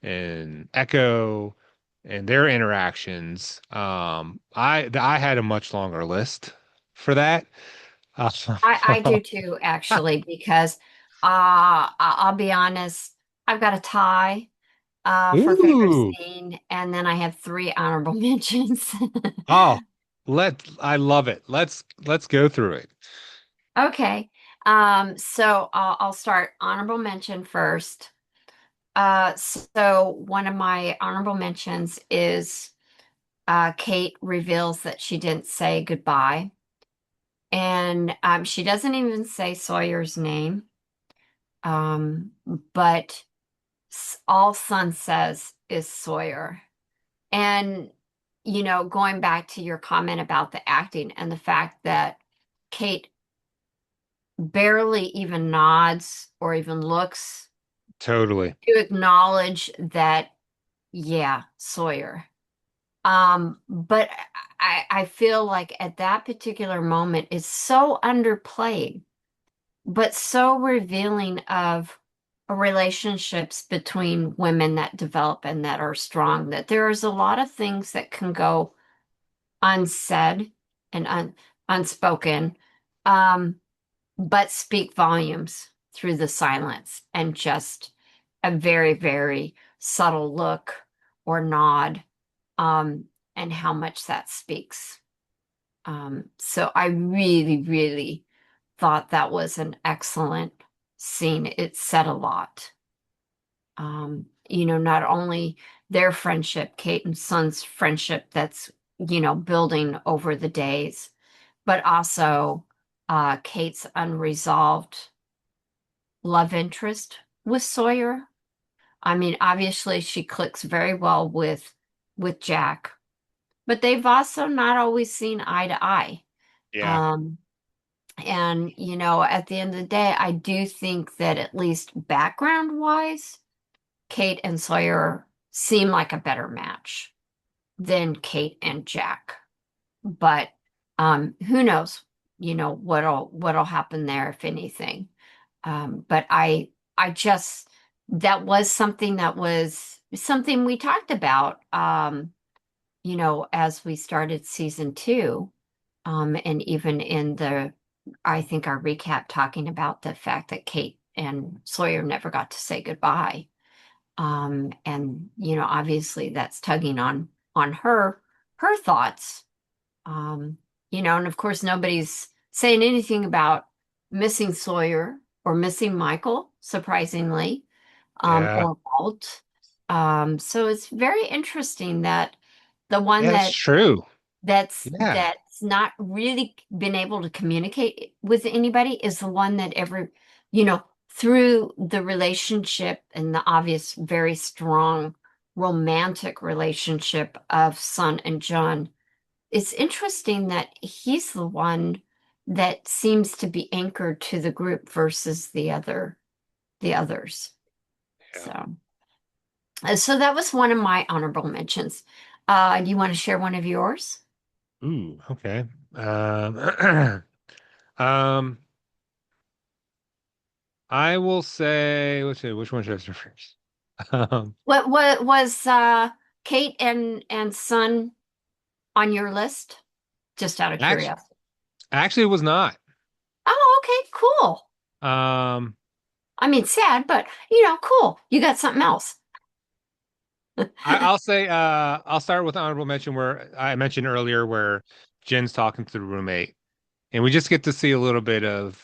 and Echo and their interactions, I had a much longer list for that. Uh, I do too, actually, because I'll be honest, I've got a tie for favorite Ooh. scene, and then I have three honorable mentions. Oh, I love it. Let's go through it. Okay, so I'll start honorable mention first. So one of my honorable mentions is Kate reveals that she didn't say goodbye, and she doesn't even say Sawyer's name. Um, but all Sun says is Sawyer. And, going back to your comment about the acting and the fact that Kate barely even nods or even looks Totally. to acknowledge that, yeah, Sawyer. But I feel like at that particular moment it's so underplayed but so revealing of relationships between women that develop and that are strong, that there is a lot of things that can go unsaid and unspoken, um, but speak volumes through the silence and just a very, very subtle look or nod, um, and how much that speaks. So I really, really thought that was an excellent scene. It said a lot. Not only their friendship, Kate and Son's friendship that's, building over the days, but also Kate's unresolved love interest with Sawyer. I mean, obviously she clicks very well with Jack, but they've also not always seen eye to eye. Yeah. Um, and at the end of the day, I do think that at least background wise, Kate and Sawyer seem like a better match than Kate and Jack. But who knows, what'll happen there if anything. But I just that was something we talked about as we started season two. And even in I think our recap talking about the fact that Kate and Sawyer never got to say goodbye. And obviously that's tugging on her thoughts. Um, and of course nobody's saying anything about missing Sawyer or missing Michael, surprisingly, Yeah. or Walt. So it's very interesting that the one Yeah, that's true. Yeah. that's not really been able to communicate with anybody is the one that through the relationship and the obvious very strong romantic relationship of Son and John. It's interesting that he's the one that seems to be anchored to the group versus the others. Yeah. So that was one of my honorable mentions. Do you want to share one of yours? Ooh, okay. Um, I will say, let's see, which one should I start first? Um, What was Kate and Son on your list? Just out of actually, curiosity. actually, it was not. Oh, okay, cool. Um, I mean, sad, but cool. You got something else. I'll say, I'll start with honorable mention where I mentioned earlier where Jen's talking to the roommate, and we just get to see a little bit of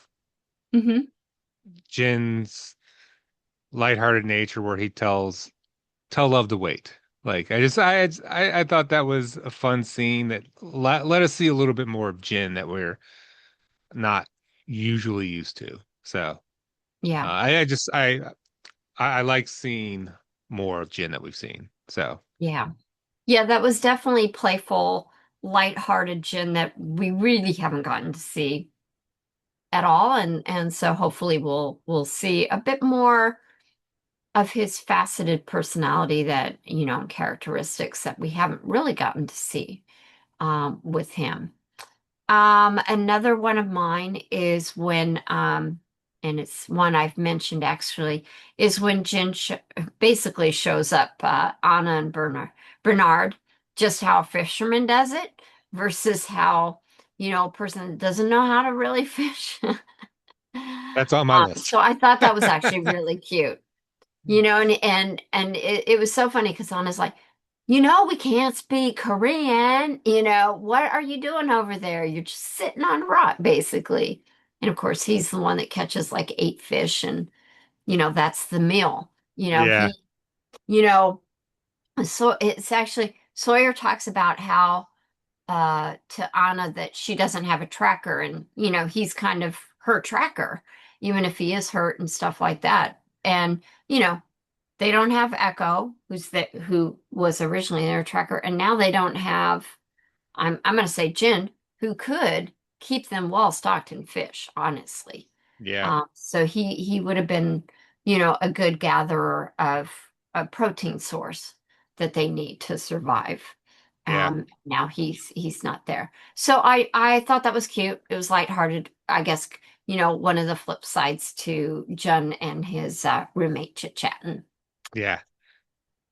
Hmm. Jen's lighthearted nature where he tell love to wait. Like I thought that was a fun scene that let us see a little bit more of Jen that we're not usually used to. So Yeah, I like seeing more of Jen that we've seen. So yeah, yeah. That was definitely playful, lighthearted Jen that we really haven't gotten to see at all, and so hopefully we'll see a bit more of his faceted personality that characteristics that we haven't really gotten to see with him. Another one of mine is when, and it's one I've mentioned actually, is when basically shows up, Anna and Bernard, just how a fisherman does it versus how, a person that doesn't know how to really fish. that's on my list. So I thought that was actually really cute. And it was so funny because Anna's like, we can't speak Korean. What are you doing over there? You're just sitting on a rock, basically. And of course, he's the one that catches like 8 fish, and that's the meal. Yeah, You know, so it's actually Sawyer talks about how to Anna that she doesn't have a tracker, and he's kind of her tracker, even if he is hurt and stuff like that. And they don't have Echo, who was originally their tracker, and now they don't have. I'm going to say Jen, who could keep them well stocked in fish, honestly. yeah, So he would have been, a good gatherer of a protein source that they need to survive. yeah, Now he's not there. So I thought that was cute. It was lighthearted. I guess, one of the flip sides to Jen and his roommate chit-chatting. yeah.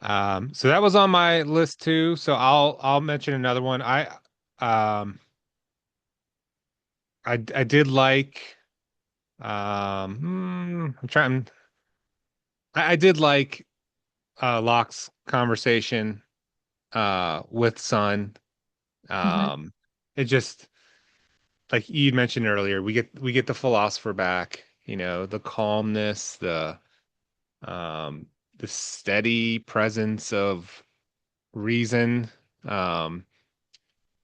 So that was on my list too. So I'll mention another one. Um I did like I'm trying I did like Locke's conversation with Sun. Hmm. Um it just like you mentioned earlier, we get the philosopher back, the calmness, um the steady presence of reason, um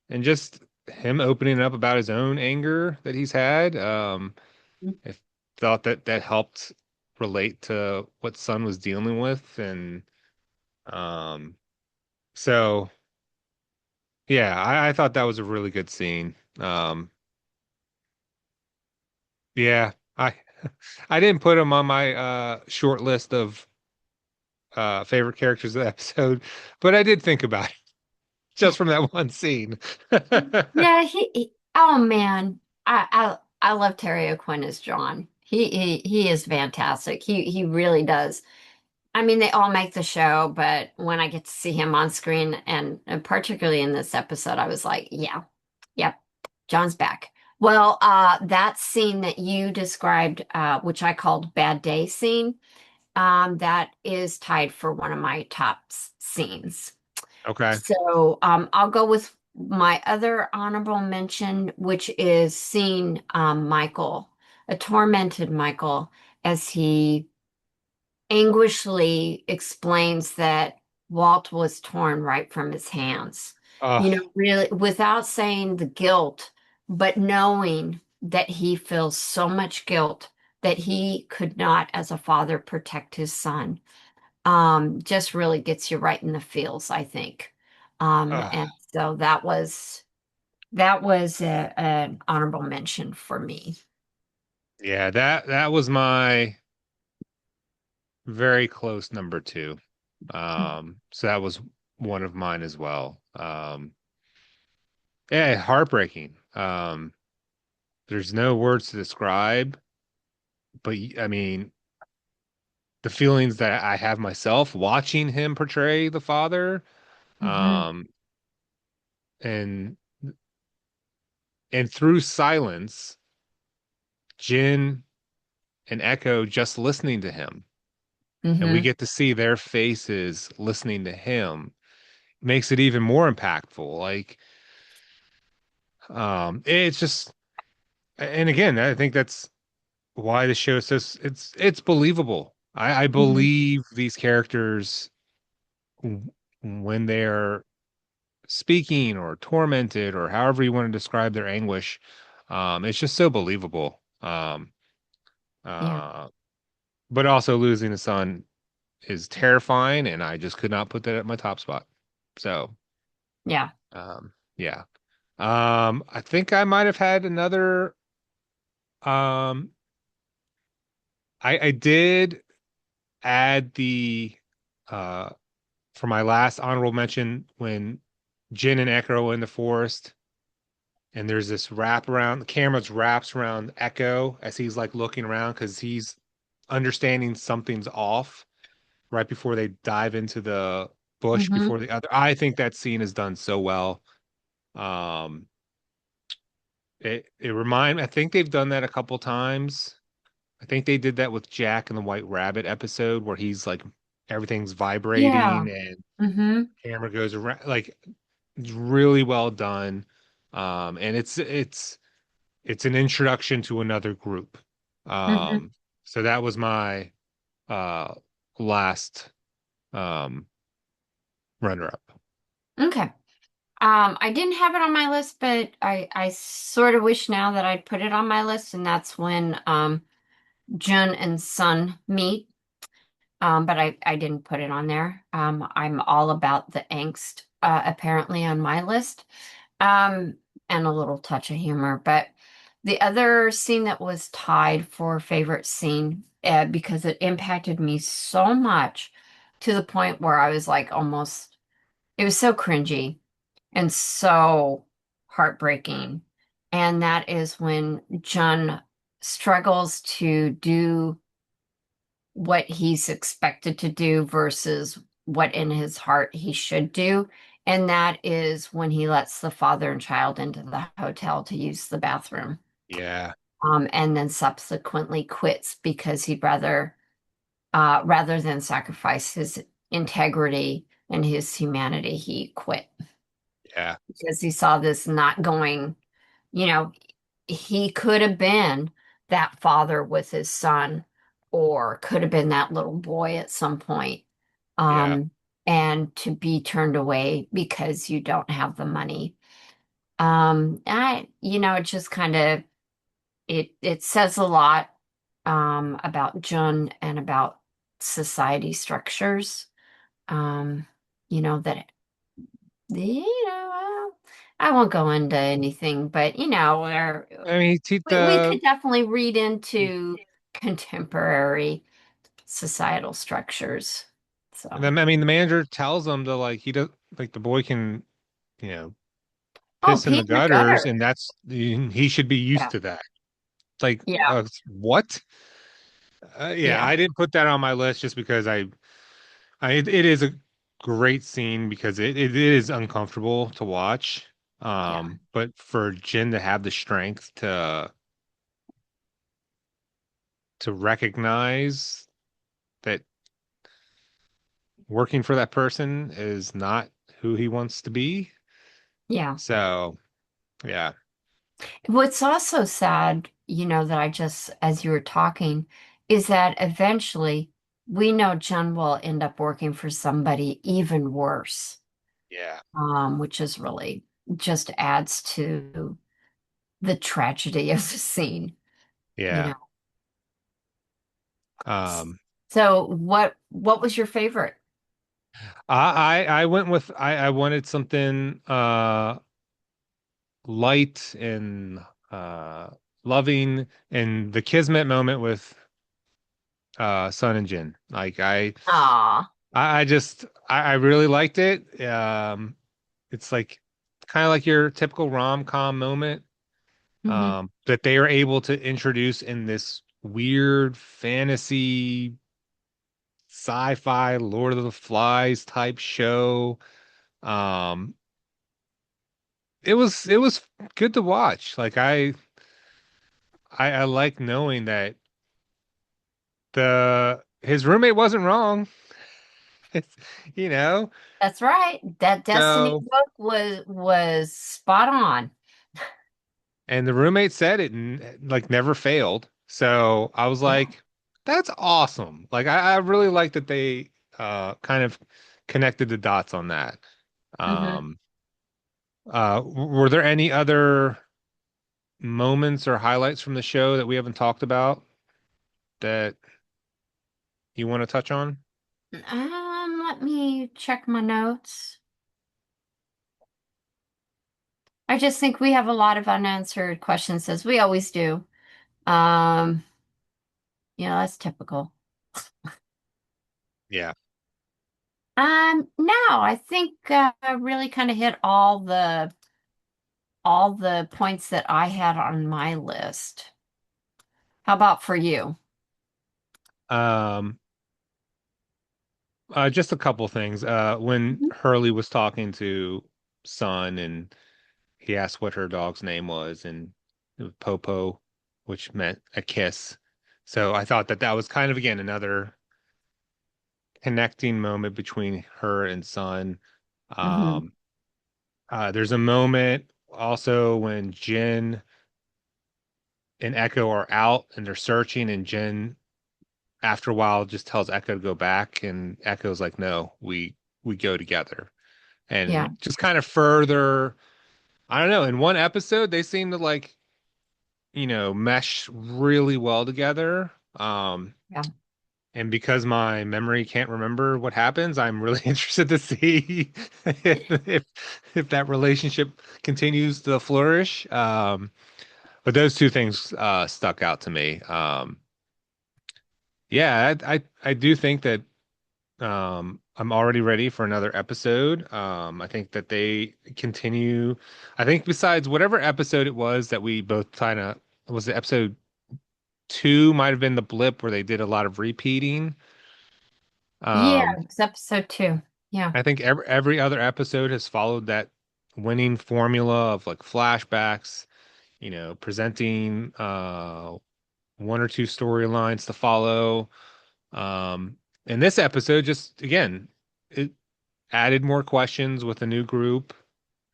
and just him opening up about his own anger that he's had. I thought that that helped relate to what Sun was dealing with, and um so yeah, I thought that was a really good scene. Yeah, I I didn't put him on my short list of favorite characters of the episode, but I did think about it just from that one scene. Yeah, oh man, I love Terry O'Quinn as John. He is fantastic. He really does. I mean, they all make the show, but when I get to see him on screen, and particularly in this episode, I was like, yeah, yep, John's back. Well, that scene that you described, which I called bad day scene, that is tied for one of my top scenes. Okay. So I'll go with my other honorable mention, which is seeing Michael, a tormented Michael, as he anguishly explains that Walt was torn right from his hands. Oh, Really, without saying the guilt, but knowing that he feels so much guilt that he could not, as a father, protect his son. Just really gets you right in the feels, I think. oh. And so that was an honorable mention for me. Yeah, that was my very close number two. So that was one of mine as well. Yeah, heartbreaking. There's no words to describe, but I mean, the feelings that I have myself watching him portray the father, Hmm. um, and through silence, Jin and Echo just listening to him, and we Hmm. get to see their faces listening to him, makes it even more impactful. Like, it's just, and again, I think that's why the show is so it's believable. I Hmm. believe these characters when they're speaking or tormented or however you want to describe their anguish. It's just so believable. Yeah. Uh, but also losing a son is terrifying, and I just could not put that at my top spot. So, Yeah. yeah. I think I might have had another. Um, I did add the uh for my last honorable mention when Jin and Echo are in the forest and there's this wrap around the camera's wraps around Echo as he's like looking around because he's understanding something's off right before they dive into the bush Hmm. before the other. I think that scene is done so well. Um I think they've done that a couple times. I think they did that with Jack and the White Rabbit episode where he's like everything's Yeah. vibrating and Hmm. camera goes around like it's really well done. And it's an introduction to another group. Hmm. Um, so that was my uh last um runner up. Okay. I didn't have it on my list, but I sort of wish now that I'd put it on my list, and that's when Jun and Sun meet. But I didn't put it on there. I'm all about the angst, apparently on my list, um, and a little touch of humor. But the other scene that was tied for favorite scene, because it impacted me so much to the point where I was like almost, it was so cringy and so heartbreaking. And that is when Jun struggles to do what he's expected to do versus what in his heart he should do. And that is when he lets the father and child into the hotel to use the bathroom. Yeah. and then subsequently quits because he'd rather than sacrifice his integrity and his humanity, he quit Yeah. because he saw this not going, you know, he could have been that father with his son, or could have been that little boy at some point. Yeah. Um, and to be turned away because you don't have the money. It just kind of it says a lot about Jun and about society structures. Um, that I won't go into anything, but I mean, we could definitely read into contemporary societal structures. So, I mean, the manager tells him to like he does like the boy can, you know, oh, piss in the Pete in the gutters, gutter. and he should be used Yeah, to that. Like, yeah, what? Yeah, yeah, I didn't put that on my list just because it is a great scene because it is uncomfortable to watch. yeah, But for Jin to have the strength to recognize that working for that person is not who he wants to be. yeah. So, yeah, What's also sad, that I just, as you were talking, is that eventually we know Jen will end up working for somebody even worse, yeah, which is really just adds to the tragedy of the scene, you yeah. know. Um, So what was your favorite? I went with I wanted something light and loving and the kismet moment with Sun and Jin. Like Ah, I really liked it. It's like kind of like your typical rom-com moment hmm, that they are able to introduce in this weird fantasy sci-fi Lord of the Flies type show. Um, it was good to watch. Like I like knowing that the his roommate wasn't wrong. It's, you know, that's right. That Destiny so book was spot on. and the roommate said it like never failed. So I was Yeah. like, that's awesome. Like I really like that they kind of connected the dots on that. Hmm. Um, were there any other moments or highlights from the show that we haven't talked about that you want to touch on? Let me check my notes. I just think we have a lot of unanswered questions, as we always do. Um, that's typical. Yeah. No, I think I really kind of hit all the points that I had on my list. How about for you? Um, just a couple things. When Mhm. Hurley was talking to Son and he asked what her dog's name was, and it was Popo, which meant a kiss. So I thought that that was kind of again another connecting moment between her and Son. Hmm. Um, there's a moment also when Jin and Echo are out and they're searching, and Jin after a while just tells Echo to go back, and Echo's like, "No, we go together." Yeah, And just kind of further, I don't know, in one episode they seem to like, mesh really well together. yeah. And because my memory can't remember what happens, I'm really interested to see if if that relationship continues to flourish. But those two things stuck out to me. Yeah, I do think that I'm already ready for another episode. I think that they continue. I think besides whatever episode it was that we both kind of was it episode two might have been the blip where they did a lot of repeating. Yeah, Um, it's episode 2. Yeah. I think every other episode has followed that winning formula of like flashbacks, presenting one or two storylines to follow. Um, and this episode just again, it added more questions with a new group,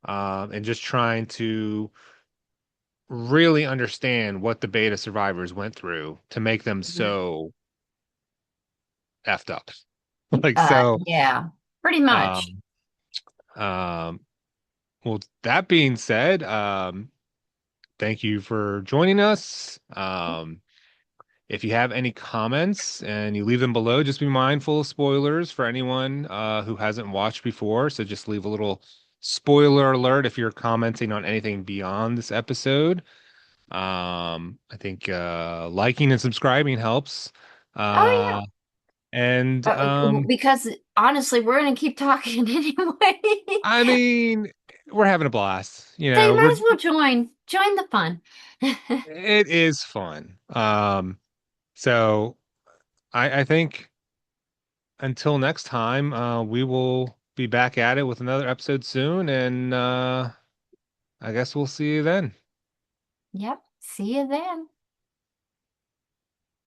and just trying to really understand what the beta survivors went through to make them Mhm. so effed up. Like so, Yeah, pretty much. um, um, well, that being said, thank you for joining us. If you have any comments and you leave them below, just be mindful of spoilers for anyone who hasn't watched before. So just leave a little spoiler alert if you're commenting on anything beyond this episode. I think liking and subscribing helps. Oh Uh, and because honestly, we're gonna keep talking anyway. I mean, we're having a blast. So you might as well join the fun. It is fun. So I think until next time, we will be back at it with another episode soon, and I guess we'll see you then. Yep. See you then.